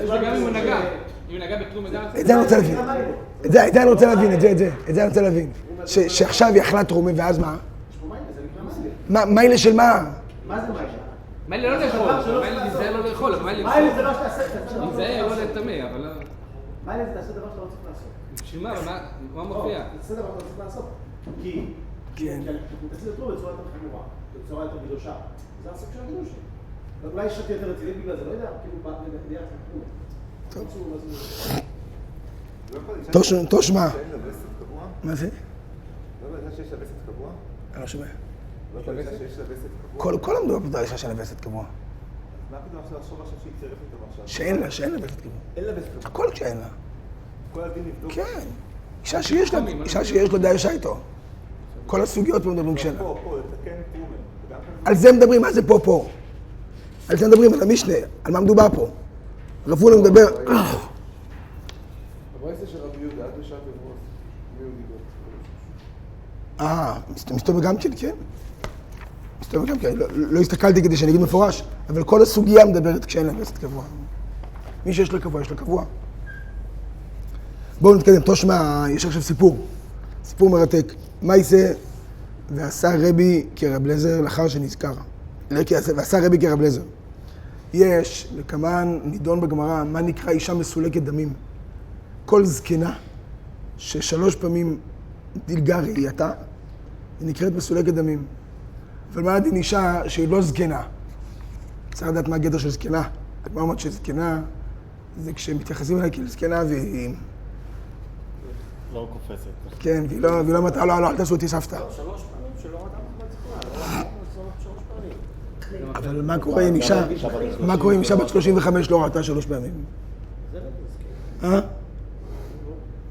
S5: גם אם הוא נגע בתרום גם...
S1: את זה אני רוצה להבין. את זה אני רוצה להבין. שעכשיו היא אכלה תרומה, ואז מה? מיילה של מה?
S4: מה זה מיילה?
S5: מיילה לא לאכול, מיילה זה לא לאכול, אבל מיילה
S4: מיילה זה לא שתעשה,
S5: זה לא לטמא, אבל...
S4: מיילה זה תעשה דבר שאתה לא צריך לעשות.
S5: בשביל מה? מה מופיע?
S4: תעשה דבר שאתה לא צריך לעשות. כי אנחנו תעשי לתרום בצורה יותר חמורה, בצורה יותר קדושה. זה הסוג של הקדושה. אולי שתי יותר רצינית בגלל זה, לא יודע, כאילו ביחד לתרום.
S1: תושמע.
S7: שאין לה וסת קבוע?
S1: מה זה?
S7: לא יודעת שיש לה וסת קבוע?
S1: אני לא שומע.
S7: לא יודעת שיש לה וסת קבוע?
S1: כל המדובר פה דרישה של הווסת קבוע.
S7: מה פתאום עכשיו לחשוב עכשיו שהיא צרפת איתו עכשיו?
S1: שאין לה וסת קבוע.
S7: אין לה וסת קבוע.
S1: הכל כשאין לה.
S7: כל הדין לבדוק.
S1: כן. אישה שיש לה דרישה איתו. כל הסוגיות פה מדברים כשאין לה.
S7: פה, לתקן תרומה.
S1: על זה מדברים, מה זה פה? על זה מדברים, על המשנה. על מה מדובר פה? רבונה מדבר...
S7: הברייסה של רבי יהודה, עד בשעת אברוס, מי
S1: מסתובב גם כן? מסתובב גם כן. לא הסתכלתי כדי שאני אגיד מפורש, אבל כל הסוגיה מדברת כשאין לה וסת קבוע. מי שיש לה קבוע, יש לה קבוע. בואו נתקדם, תושמע, יש עכשיו סיפור מרתק. מה יעשה? ועשה רבי כרב לזר לאחר שנזכר. ועשה רבי כרב לזר. יש, וכמן נידון בגמרא, מה נקרא אישה מסולקת דמים. כל זקנה ששלוש פעמים דילגה ראייתה, היא נקראת מסולקת דמים. אבל מה הדין אישה שהיא לא זקנה? צריך לדעת מה הגדר של זקנה. מה אומרת שזקנה זה כשמתייחסים אליה כאילו זקנה והיא...
S2: לא קופצת.
S1: כן, והיא לא אמרת, לא, אל תעשו אותי סבתא.
S4: 3 פעמים שלא ראתה בצפונה, לא 3 פעמים.
S1: אבל מה קורה עם אישה בת 35 לא ראתה 3 פעמים?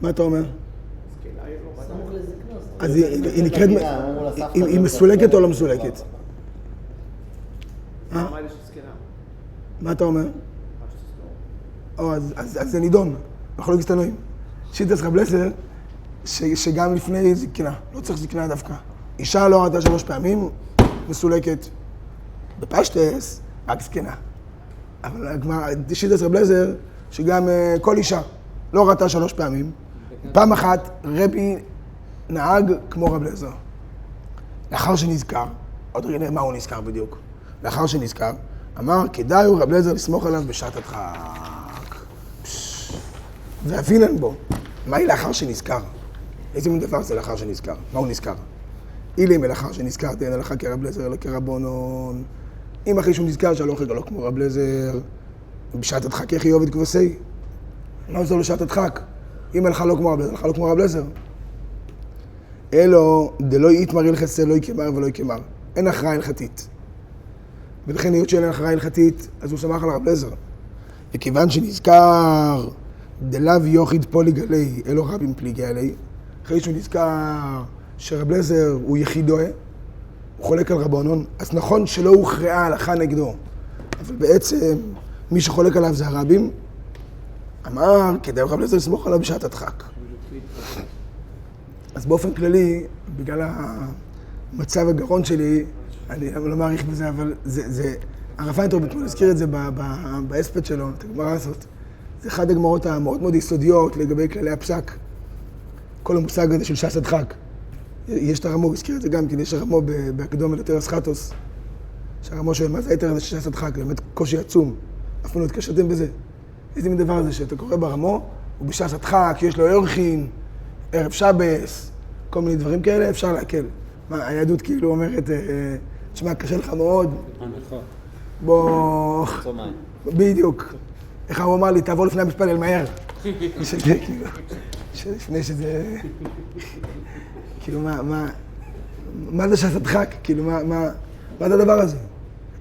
S1: מה אתה אומר?
S6: סמוך לזקנו.
S1: אז היא נקראת... היא מסולקת או לא מסולקת?
S4: מה יש זקנה?
S1: מה אתה אומר? אז זה נידון, מחלוקת תנועים. שיטת רב אליעזר, שגם לפני זקנה, לא צריך זקנה דווקא. אישה לא ראתה 3 פעמים, מסולקת. בפשטס, רק זקנה. אבל שיטת רב אליעזר, שגם כל אישה לא ראתה 3 פעמים. פעם אחת רבי נהג כמו רב אליעזר. לאחר שנזכר, עוד רגע מה הוא נזכר בדיוק? לאחר שנזכר, אמר, כדאי הוא רב אליעזר לסמוך עליו בשעת הדחק. והבינן בו, מהי לאחר שנזכר? איזה מין דבר זה לאחר שנזכר? מה הוא נזכר? אילי מלאחר שנזכרתי, אין לך כרב אליעזר אלא כרבונון. אם אחרי שהוא נזכר שהלוך רגע לא כמו רב אליעזר, בשעת הדחק איך יאהב את כבשי? מה עושה לו שעת הדחק? אם הלכה לא כמו רב אליעזר, הלכה לא כמו רב אליעזר. אלו, דלא יתמר הלכת לא יקמר ולא יקמר. אין הכרעה הלכתית. ולכן היות שאין הכרעה הלכתית, אז הוא שמח על רב אליעזר. וכיוון שנזכר, דלאו יוחיד פוליג עלי, אלו רבים פליגי עלי, אחרי שהוא נזכר שרב אליעזר הוא יחידו, הוא חולק על רבונון, אז נכון שלא הוכרעה הלכה נגדו, אבל בעצם מי שחולק עליו זה הרבים, אמר, כדאי רב אליעזר לסמוך עליו בשעת הדחק. אז באופן כללי, בגלל המצב הגרון שלי, אני לא מעריך בזה, אבל זה הרב פיינטרוב אתמול הזכיר את זה בהספד שלו, את הגמרא הזאת. זה אחד הגמרות המאוד מאוד יסודיות לגבי כללי הפסק. כל המושג הזה של ש"ס הדחק. יש את הרמו, הזכיר את זה גם, כי יש הרמו בהקדום אל אסחטוס. שהרמו שואל, מה זה היתר הזה של ש"ס הדחק? באמת קושי עצום. אף פעם לא התקשרתם בזה. איזה מין דבר הזה שאתה קורא ברמו, הוא בש"ס הדחק, יש לו ערכין, ערב שבס, כל מיני דברים כאלה, אפשר להקל. מה, היהדות כאילו אומרת, תשמע, קשה לך מאוד. בוא... בדיוק. איך הוא אמר לי, תעבור לפני המתפלל מהר. לפני שזה... כאילו, מה זה ש"ס הדחק? כאילו, מה זה הדבר הזה?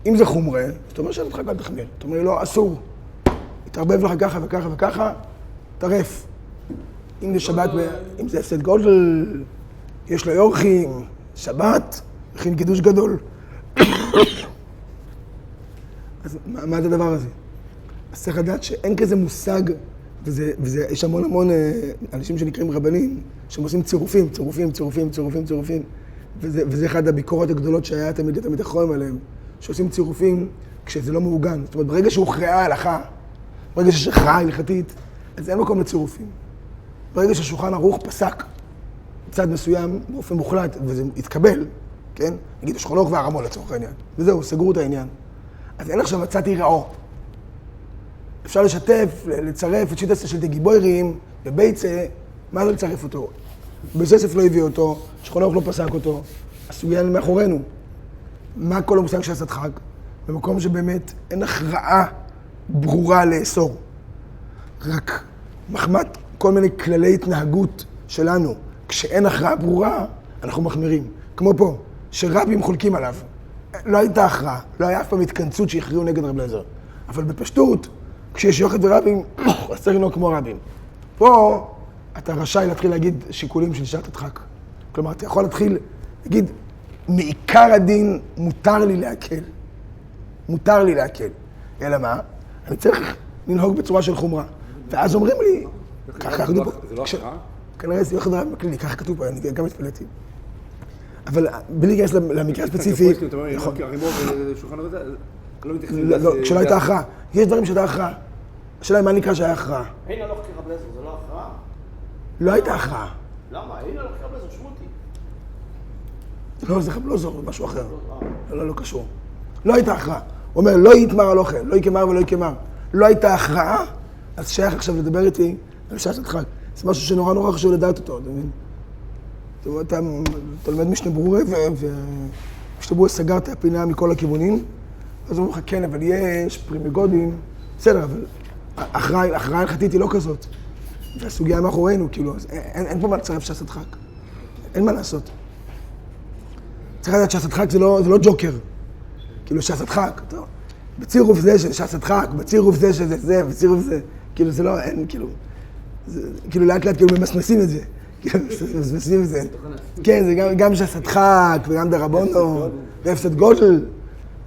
S1: אם זה חומרה, זאת אומרת ש"ס הדחק אל תחמיר. זאת אומרת, לא, אסור. תערבב לך ככה וככה וככה, טרף. אם זה שבת, אם זה הפסד גודל, יש לו יורחים, שבת, הכין קידוש גדול. אז מה זה הדבר הזה? אז צריך לדעת שאין כזה מושג, ויש המון אנשים שנקראים רבנים, שהם עושים צירופים, וזה אחד הביקורות הגדולות שהיה תמיד אחרונים עליהם, שעושים צירופים כשזה לא מעוגן. זאת אומרת, ברגע שהוכרעה ההלכה, ברגע שיש הכרעה הלכתית, אז אין מקום לצירופים. ברגע שהשולחן ערוך פסק צד מסוים באופן מוחלט, וזה יתקבל, כן? נגיד השולחן ערוך והרמון לצורך העניין. וזהו, סגרו את העניין. אז אין עכשיו מצאתי רעו. אפשר לשתף, לצרף את שיטת של גיבוירים בביצה, מה זה לצרף אותו? בססף לא הביא אותו, השולחן ערוך לא פסק אותו, הסוגיה מאחורינו. מה כל המושג של הדחק? במקום שבאמת אין הכרעה ברורה לאסור. רק מחמת כל מיני כללי התנהגות שלנו, כשאין הכרעה ברורה, אנחנו מחמירים. כמו פה, שרבים חולקים עליו. לא הייתה הכרעה, לא היה אף פעם התכנסות שהכריעו נגד רב אליעזר. אבל בפשטות, כשיש יוחד ורבים, אז צריך לנהוג כמו רבים. פה אתה רשאי להתחיל להגיד שיקולים של שעת הדחק. כלומר, אתה יכול להתחיל להגיד, מעיקר הדין מותר לי להקל. מותר לי להקל. אלא מה? אני צריך לנהוג בצורה של חומרה. ואז אומרים לי, ככה כתוב פה.
S8: זה לא הכרעה?
S1: כנראה זה יוחד ורבים מקליני, ככה כתוב פה, אני גם מתפלאתי. אבל בלי להיכנס למקרה הספציפי...
S8: אתה אומר, הרימו ושולחן הזה, לא מתייחסים
S1: לזה... לא, שלא הייתה הכרעה. יש דברים שהייתה הכרעה. השאלה היא מה נקרא שהיה הכרעה.
S4: אין הלוך כרב אליעזר, זה לא הכרעה?
S1: לא הייתה הכרעה.
S4: למה? אין הלוך כרב אליעזר, שמותי.
S1: לא, זה לא זור, משהו אחר. לא קשור. לא הייתה הכרעה. הוא אומר, לא יתמר על אוכל, לא יקמר ולא יקמר. לא הייתה הכרעה, אז שייך עכשיו לדבר איתי על שעת הדחק. זה משהו שנורא חשוב לדעת אותו, אתה מבין? אתה לומד משנה ברורה, ומשנה ברורה סגר את הפינה מכל הכיוונים, אז אומרים לך, כן, אבל יש פרימגודים, בסדר, אבל הכרעה הלכתית היא לא כזאת. והסוגיה מאחורינו, כאילו, אין פה מה לצרף שעת הדחק. אין מה לעשות. צריך לדעת שעת הדחק זה לא ג'וקר. כאילו, שעת הדחק, טוב. בצירוף זה של שעת הדחק, בצירוף זה שזה זה, בצירוף זה, כאילו, זה לא, אין, כאילו, כאילו, לאט לאט, כאילו, ממסמסים את זה. כאילו, ממסמסים את זה. כן, זה גם שעת הדחק, וגם דרבונו, והפסד גודל,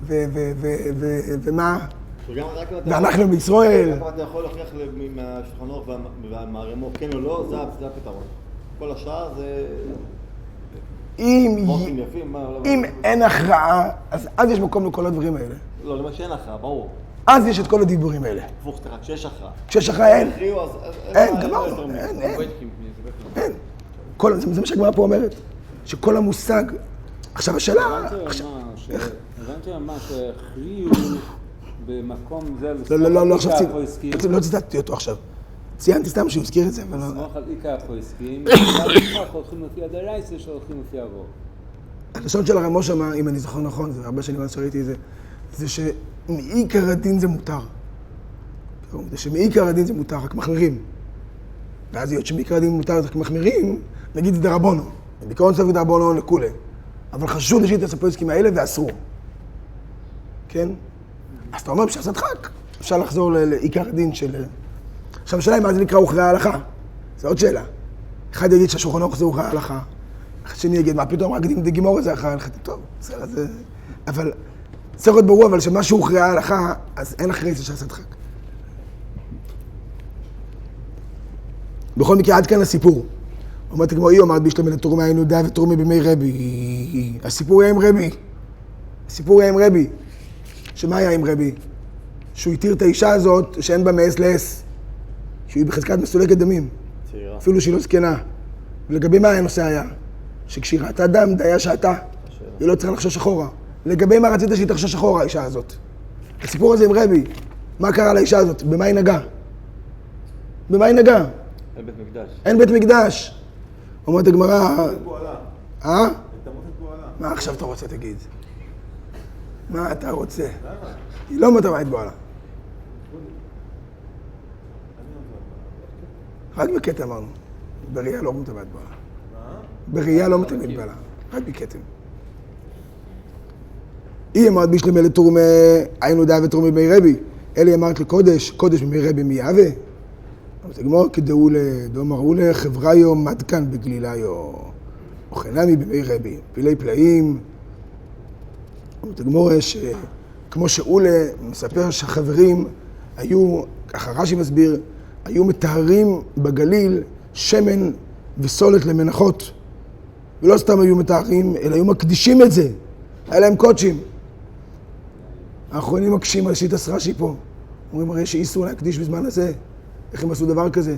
S1: ומה?
S2: וגם רק אם אתה
S1: ואנחנו בישראל.
S2: רק אם אתה יכול להוכיח מהשולחן ערוך והמערימות כן או לא, זה הפתרון. כל השאר זה... מורטים יפים, מה...
S1: אם אין הכרעה, אז יש מקום לכל הדברים האלה.
S2: לא, למה שאין הכרעה, ברור.
S1: אז יש את כל הדיבורים האלה.
S2: הפוך, סליחה, כשיש הכרעה.
S1: כשיש הכרעה אין.
S2: הכריעו, אז...
S1: אין, גמרנו, אין. זה מה שהגמרא פה אומרת. שכל המושג... עכשיו השאלה...
S9: הבנתי מה שהכריעו במקום זה...
S1: לא, עכשיו לא ציטטתי אותו עכשיו. ציינתי סתם שהוא הזכיר את זה, אבל לא...
S9: סמוך על עיקר הפוסקים, ובכך הולכים לפי הדרייסה שהולכים לפי הרוב.
S1: הלשון של הרב משה, אם אני זוכר נכון, זה הרבה שנים מאז שראיתי את זה, זה שמעיקר הדין זה מותר. זה שמעיקר הדין זה מותר, רק מחמירים. ואז להיות שמעיקר הדין מותר, רק מחמירים, נגיד דרבונו. בעיקרון סוף דרבונו לכולי. אבל חשוב לשית את הפוסקים האלה ואסרו. כן? אז אתה אומר, אפשר לעשות חק. אפשר לחזור לעיקר הדין של... עכשיו השאלה היא מה זה נקרא הוכרעה ההלכה. זו עוד שאלה. אחד יגיד שהשולחן ערוך זה הוכרעה ההלכה. השני יגיד, מה פתאום רק גימור זה הכרעה הלכתית? טוב, בסדר, זה... אבל צריך להיות ברור, אבל שמשהו הוכרעה ההלכה, אז אין אחרי זה שעשה דחק. בכל מקרה, עד כאן הסיפור. אומרת כמו היא אומרת בישלם אל תרומי הינודה ותרומי בימי רבי. הסיפור היה עם רבי. הסיפור היה עם רבי. שמה היה עם רבי? שהוא התיר את האישה הזאת שאין בה מאס לאס. שהיא בחזקת מסולקת דמים. צעירה. אפילו שהיא לא זקנה. ולגבי מה הנושא היה? שכשהיא ראתה דם, דיה שעתה. היא לא צריכה לחשוש אחורה. לגבי מה רצית שהיא תחשוש אחורה, האישה הזאת? הסיפור הזה עם רבי. מה קרה לאישה הזאת? במה היא נגעה? במה היא נגעה?
S2: אין בית מקדש.
S1: אין בית מקדש. אומרת הגמרא... אה? מה עכשיו אתה רוצה תגיד? מה אתה רוצה? היא לא מטבע את בועלה. רק בקטע אמרנו. בראייה לא מטבע את בועלה. בראייה לא מטבע את בועלה. רק בקטע. היא אמרת בישלם אלה תרומי הינודה ותרומי בימי רבי. אלה אמרת לקודש, קודש בימי רבי מי יהווה. אז הגמור כדאו לדומרו לחבריו מדקן בגליליו, אוכנמי בימי רבי, פילי פלאים. אז הגמור כמו שאולה מספר שהחברים היו, ככה רש"י מסביר, היו מטהרים בגליל שמן וסולת למנחות. ולא סתם היו מטהרים, אלא היו מקדישים את זה. היה להם קודשים. האחרונים מקשים על שיטת רש"י פה. אומרים הרי שאיסור להקדיש בזמן הזה. איך הם עשו דבר כזה?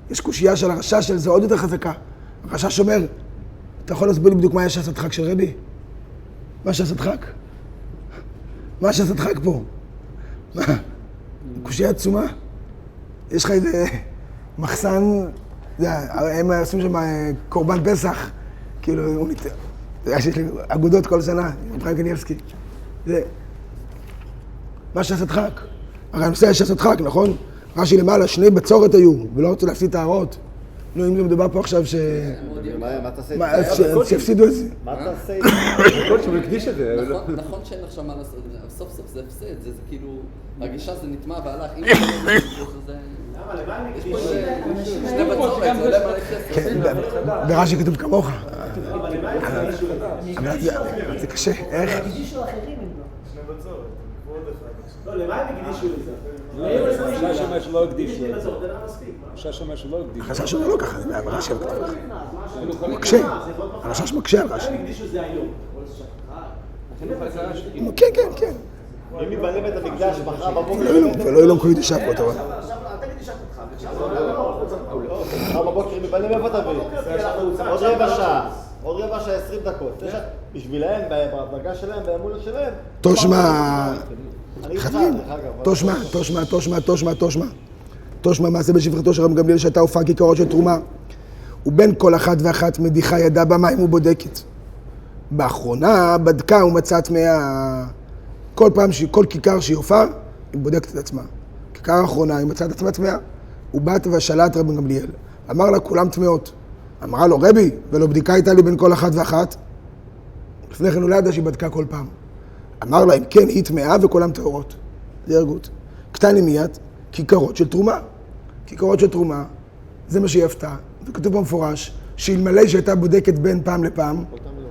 S1: יש קושייה של הרש"ש של זה עוד יותר חזקה. הרש"ש אומר, אתה יכול להסביר לי בדיוק מה יש לעשות חג של רבי? מה שעשת חג? מה שעשת חג פה? מה? קושייה עצומה? יש לך איזה מחסן, הם עושים שם קורבן פסח, כאילו, יש לי אגודות כל שנה, עם חיים קניאבסקי. זה, מה שעשת חג? הרי הנושא יש שעשת חג, נכון? רש"י למעלה, שני בצורת היו, ולא רצו להפסיד את הערות. נו, אם זה מדובר פה עכשיו
S2: מה תעשה?
S1: שיפסידו את זה.
S2: מה תעשה?
S8: הכל שהוא הקדיש את זה.
S3: נכון שאין עכשיו מה לעשות, סוף סוף זה הפסד, זה כאילו, הגישה זה נטמע והלך, אם זה...
S4: למה? למה הם
S3: יש פה
S4: הקדישו?
S3: שני בצורת, זה עולה מלא כסף.
S1: כן, ברש"י כתוב כמוך.
S4: אבל למה הם הקדישו?
S1: זה קשה, איך?
S6: הקדישו אחרים אם לא.
S4: לא, למה הם הקדישו לזה?
S9: חשש אומר שלא הקדישו.
S4: זה לא מספיק.
S9: חשש אומר שלא הקדישו.
S1: החשש שלו לא ככה, זה רש"י כתוב ככה.
S4: הוא
S1: מקשה, הרש"ש מקשה על רש"י.
S4: הם הקדישו זה היום.
S1: כן, כן, כן.
S2: אם ייבנה בית המקדש מחר בבוקר...
S1: ולא יהיה לו מקווי דשא פה, אתה רואה.
S4: עכשיו, אל תגיד שאת אותך.
S2: מחר בבוקר אם ייבנה מאיפה תביא? עוד רבע שעה 20 דקות. בשבילהם, בדרגה שלהם, באמונה שלהם...
S1: תושמע,
S2: אני
S1: חברים,
S2: איתך,
S1: תושמע מעשה בשפחתו של רבי גמליאל שהייתה הופעה כיכרות של תרומה. ובין כל אחת ואחת מדיחה ידה במים ובודקת. באחרונה בדקה ומצאה טמאה. כל כיכר שהיא הופעה, היא בודקת את עצמה. כיכר האחרונה היא מצאה את עצמה טמאה. הוא באת ושאלת רבי גמליאל. אמר לה, כולם טמאות. אמרה לו, רבי, ולא בדיקה הייתה לי בין כל אחת ואחת. לפני כן הוא לא ידע שהיא בדקה כל פעם. אמר לה, אם כן, היא טמאה וכולם טהורות. זה הרגות. קטני מיד, כיכרות של תרומה. כיכרות של תרומה, זה מה שהיא הפתעה. וכתוב במפורש, שאלמלא שהייתה בודקת בין פעם לפעם,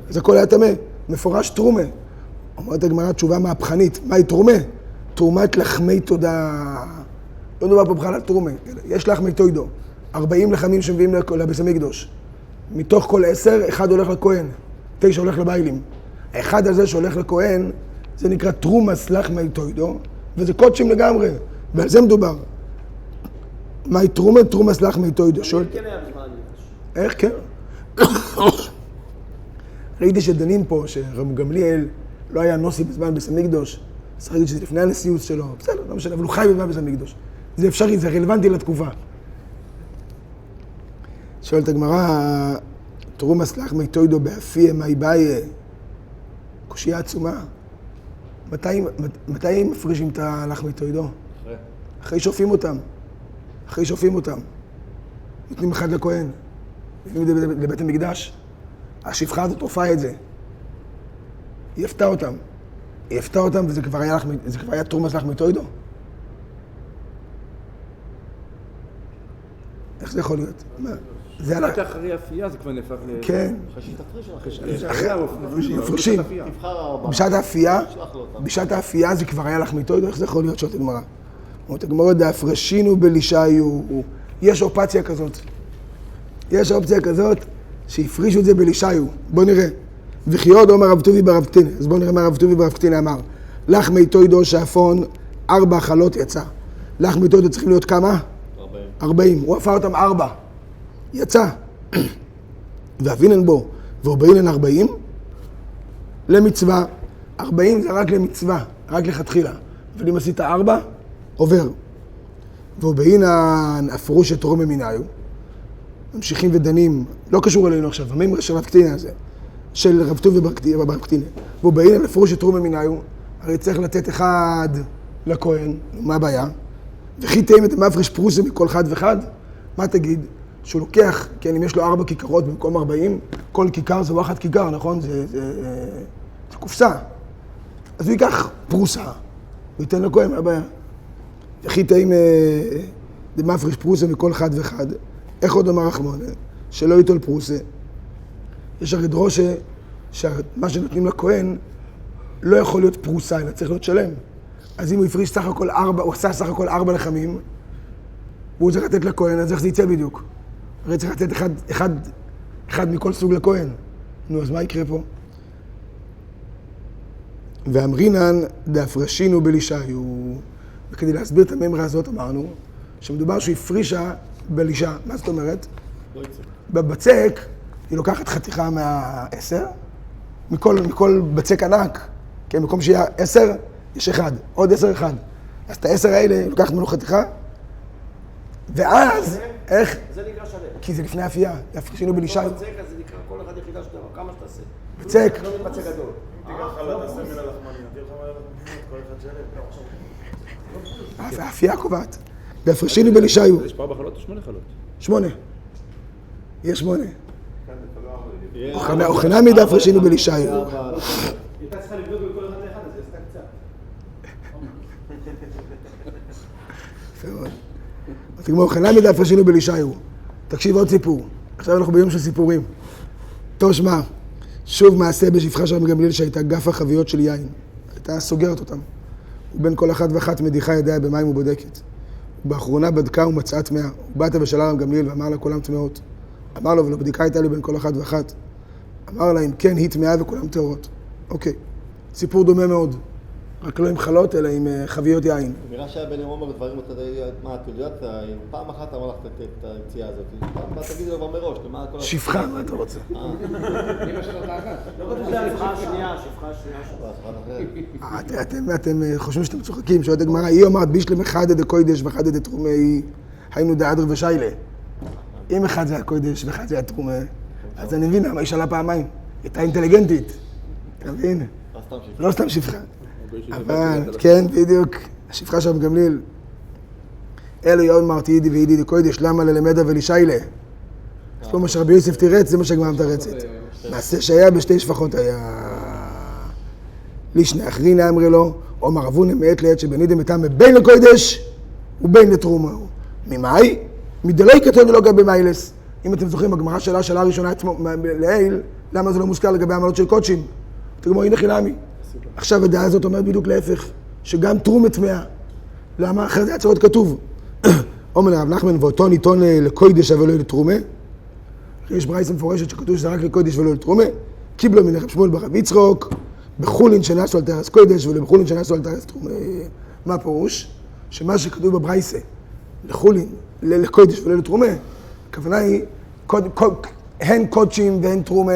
S1: אז הכל היה טמא. מפורש תרומה. אומרת הגמרא תשובה מהפכנית, מהי תרומה? תרומת לחמי תודה. לא מדובר פה בכלל על תרומה. יש לחמי תוידו. 40 לחמים שמביאים לבית המקדוש. מתוך כל 10, 1 הולך לכהן. 9 הולך לביילים. האחד הזה שהולך לכהן, זה נקרא תרומס לחמי תוידו, וזה קודשים לגמרי. ועל זה מדובר. מהי תרומה? תרומס לחמי תוידו. שואל...
S4: כן היה בזמן הנפש.
S1: איך? כן. ראיתי שדנים פה, שרב גמליאל לא היה נוסי בזמן בית המקדוש. צריך להגיד שזה לפני הנשיאות שלו. בסדר, לא משנה, אבל הוא חי בזמן בית המקדוש. זה אפשרי, זה רלוונטי לתקופה. שואלת הגמרא, תרומס לחמי תוידו באפיה מאי באי, קושיה עצומה. מתי מפרישים את הלחמי תוידו? אחרי שופים אותם. אחרי שופים אותם. נותנים אחד לכהן. נותנים לבית המקדש. השפחה הזאת הופעה את זה. היא הפתה אותם. היא הפתה אותם וזה כבר היה תרומס לחמי תוידו? איך זה יכול להיות? מה? זה
S8: רק אחרי אפייה זה כבר נהפך ל...
S1: כן.
S8: מפרישים.
S1: בשעת האפייה זה כבר היה לחמי תוידו? איך זה יכול להיות שעות הגמרא? אומרת הגמרא, דאפרשינו בלישאיו. יש אופציה כזאת. יש אופציה כזאת שהפרישו את זה בלישאיו. בוא נראה. וכי עוד אומר רב טובי ברב קטינא. אז בוא נראה מה רב טובי ברב קטינא אמר. לחמי תוידו שעפון 4 חלות יצא. לחמי תוידו צריכים להיות כמה? 40. הוא הפך אותם 4. יצא. ואבינן בו, ואובאינן 40, למצווה. 40 זה רק למצווה, רק לכתחילה. אבל אם עשית 4, עובר. ואובאינן אפרוש את תרום ממיניו. ממשיכים ודנים, לא קשור אלינו עכשיו, המימרה של רב קטינא הזה, של רב טובי ברב קטינא. ואובאינן אפרוש את תרום ממיניו, הרי צריך לתת אחד לכהן, מה הבעיה? וכי תאם את המפרש פרוסה מכל חד וחד, מה תגיד? שהוא לוקח, כן, אם יש לו 4 כיכרות במקום 40, כל כיכר זה ואחת כיכר, נכון? זה קופסה. אז הוא ייקח פרוסה, הוא ייתן לכהן, מה הבעיה? וכי תאם את המפרש פרוסה מכל חד וחד, איך עוד אמר רחמון? שלא ייטול פרוסה. יש הרי דרושה שמה שנותנים לכהן לא יכול להיות פרוסה, אלא צריך להיות שלם. אז אם הוא הפריש סך הכל 4, הוא עשה סך הכל 4 לחמים, והוא צריך לתת לכהן, אז איך זה יצא בדיוק? הרי צריך לתת אחד מכל סוג לכהן. נו, אז מה יקרה פה? ואמרינן דאפרשינו בלישאיו. וכדי להסביר את הממרה הזאת אמרנו, שמדובר שהוא הפרישה בלישה. מה זאת אומרת?
S2: לא יצא.
S1: בבצק, היא לוקחת חתיכה מה10, מכל בצק ענק, כן, במקום שיהיה 10, יש 1, עוד 10, 1. אז את ה10 האלה, לוקחת ממנו חתיכה, ואז, איך?
S4: זה נקרא שלם.
S1: כי זה לפני אפייה, יפרישינו בלישאיו.
S4: בצק, אז זה נקרא כל אחד יחידה שלו, כמה שתעשה.
S1: בצק.
S4: לא מתבצק גדול.
S7: תיקח חלת הסמל הלחמניה, תהיה לך מה הלחמניה, כל אחד שלם.
S1: האפייה קובעת. ויפרישינו בלישאיו.
S8: יש פה 4 חלות או 8 חלות?
S1: 8. יש 8. אוכנה מידה הפרישינו בלישאיו.
S5: הייתה צריכה לבדוק בכל אחד לאחד, אז היא עשתה קצת.
S1: יפה מאוד. אז כמו אוכנה מידה הפרישינו בלישאיו. תקשיב עוד סיפור. עכשיו אנחנו ביום של סיפורים. תושמע, שוב מעשה בשפחה של רבי גמליאל שהייתה גף החביות של יין. הייתה סוגרת אותם. ובין כל אחת ואחת מדיחה ידיה במים ובודקת. ובאחרונה בדקה ומצאה טמאה. ובאת ושאלה רבי גמליאל ואמר לה כולם טמאות. אמר לו, ולבדיקה הייתה לי בין כל אחת ואחת. אמר לה, אם כן, היא טמאה וכולם טהורות. אוקיי. סיפור דומה מאוד. רק לא עם חלות, אלא עם חביות יין.
S2: נראה שהיה בין אומר דברים, מה, את יודעת, פעם אחת אמר לך את היציאה הזאת. מה תגיד לו מראש, למה כל...
S1: שפחה, מה אתה רוצה?
S5: אמא שלו תאחת.
S4: לא כתוב שזה השפחה השנייה, השפחה השנייה.
S1: אתם חושבים שאתם צוחקים, שואלת הגמרא, היא אומרת, בישלם אחד דקוידש ואחד דתרומי, היינו דאדר ושיילה. אם אחד זה הקוידש ואחד זה התרומה, אז אני מבין למה היא שאלה פעמיים. הייתה אינטליגנטית. אתה מבין? לא סתם שפחה. אבל, כן, בדיוק, השפחה של רבי גמליאל. אלו יאון מרתי ידי וידי דקוידש, למה ללמדה ולישיילה? אז פה מה שרבי יוסף תירץ, זה מה שהגמרא מתרצת. מעשה שהיה בשתי שפחות היה... לישנה אחרינה אמרי לו, אומר אבונה מעת לעת שבנידם איתם בין לקוידש ובין לתרומה. ממאי? מדלוי כתוב ולא גבי מיילס. אם אתם זוכרים, בגמרא שאלה הראשונה לעיל, למה זה לא מוזכר לגבי העמלות של קודשים? תגמור, הנה חינמי. עכשיו הדעה הזאת אומרת בדיוק להפך. שגם תרומה טמאה. למה? אחרי זה היה צריך להיות כתוב. אומר הרב נחמן, ואותו ניתון לקוידש אבל לא לתרומה. יש ברייתא מפורשת שכתוב שזה רק לקוידש ולא לתרומה. קיבלו מן רב שמואל ברב יצחוק, בחולין שנעשו על טהרס קוידש ולבחולין שנעשו על טהרס תרומה. מה הפירוש? שמה שכתוב בברייתא, לחולין, לקוידש ולא לתרומה, הכוונה היא, הן קודשים והן תרומה,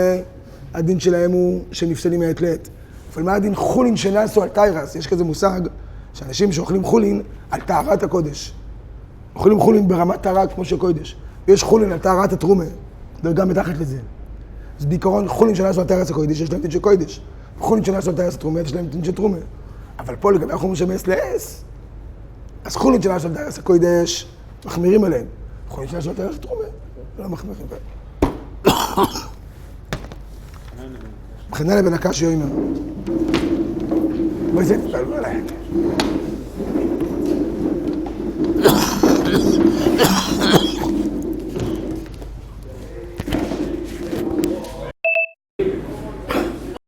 S1: הדין שלהם הוא שנפסלים מעת לעת. אבל מה הדין חולין שנעשו על טהרס? יש כזה מושג שאנשים שאוכלים חולין על טהרת הקודש. אוכלים חולין ברמת טהרה כמו של קודש. ויש חולין על טהרת התרומה, וגם מתחת לזה. אז בעיקרון חולין שנעשו על טהרס הקודש, יש להם דין של קודש. חולין שנעשו על טהרס התרומה, יש להם דין של תרומה. אבל פה לגבי החומר שמס לאס, אז חולין שנעשו על טהרס הקודש, מחמירים עליהם. חולין שנעשו על טהרס התרומה, לא מחמירים בהם. בחננה בן הקש יוימר. בואי זה תתפלו עליי.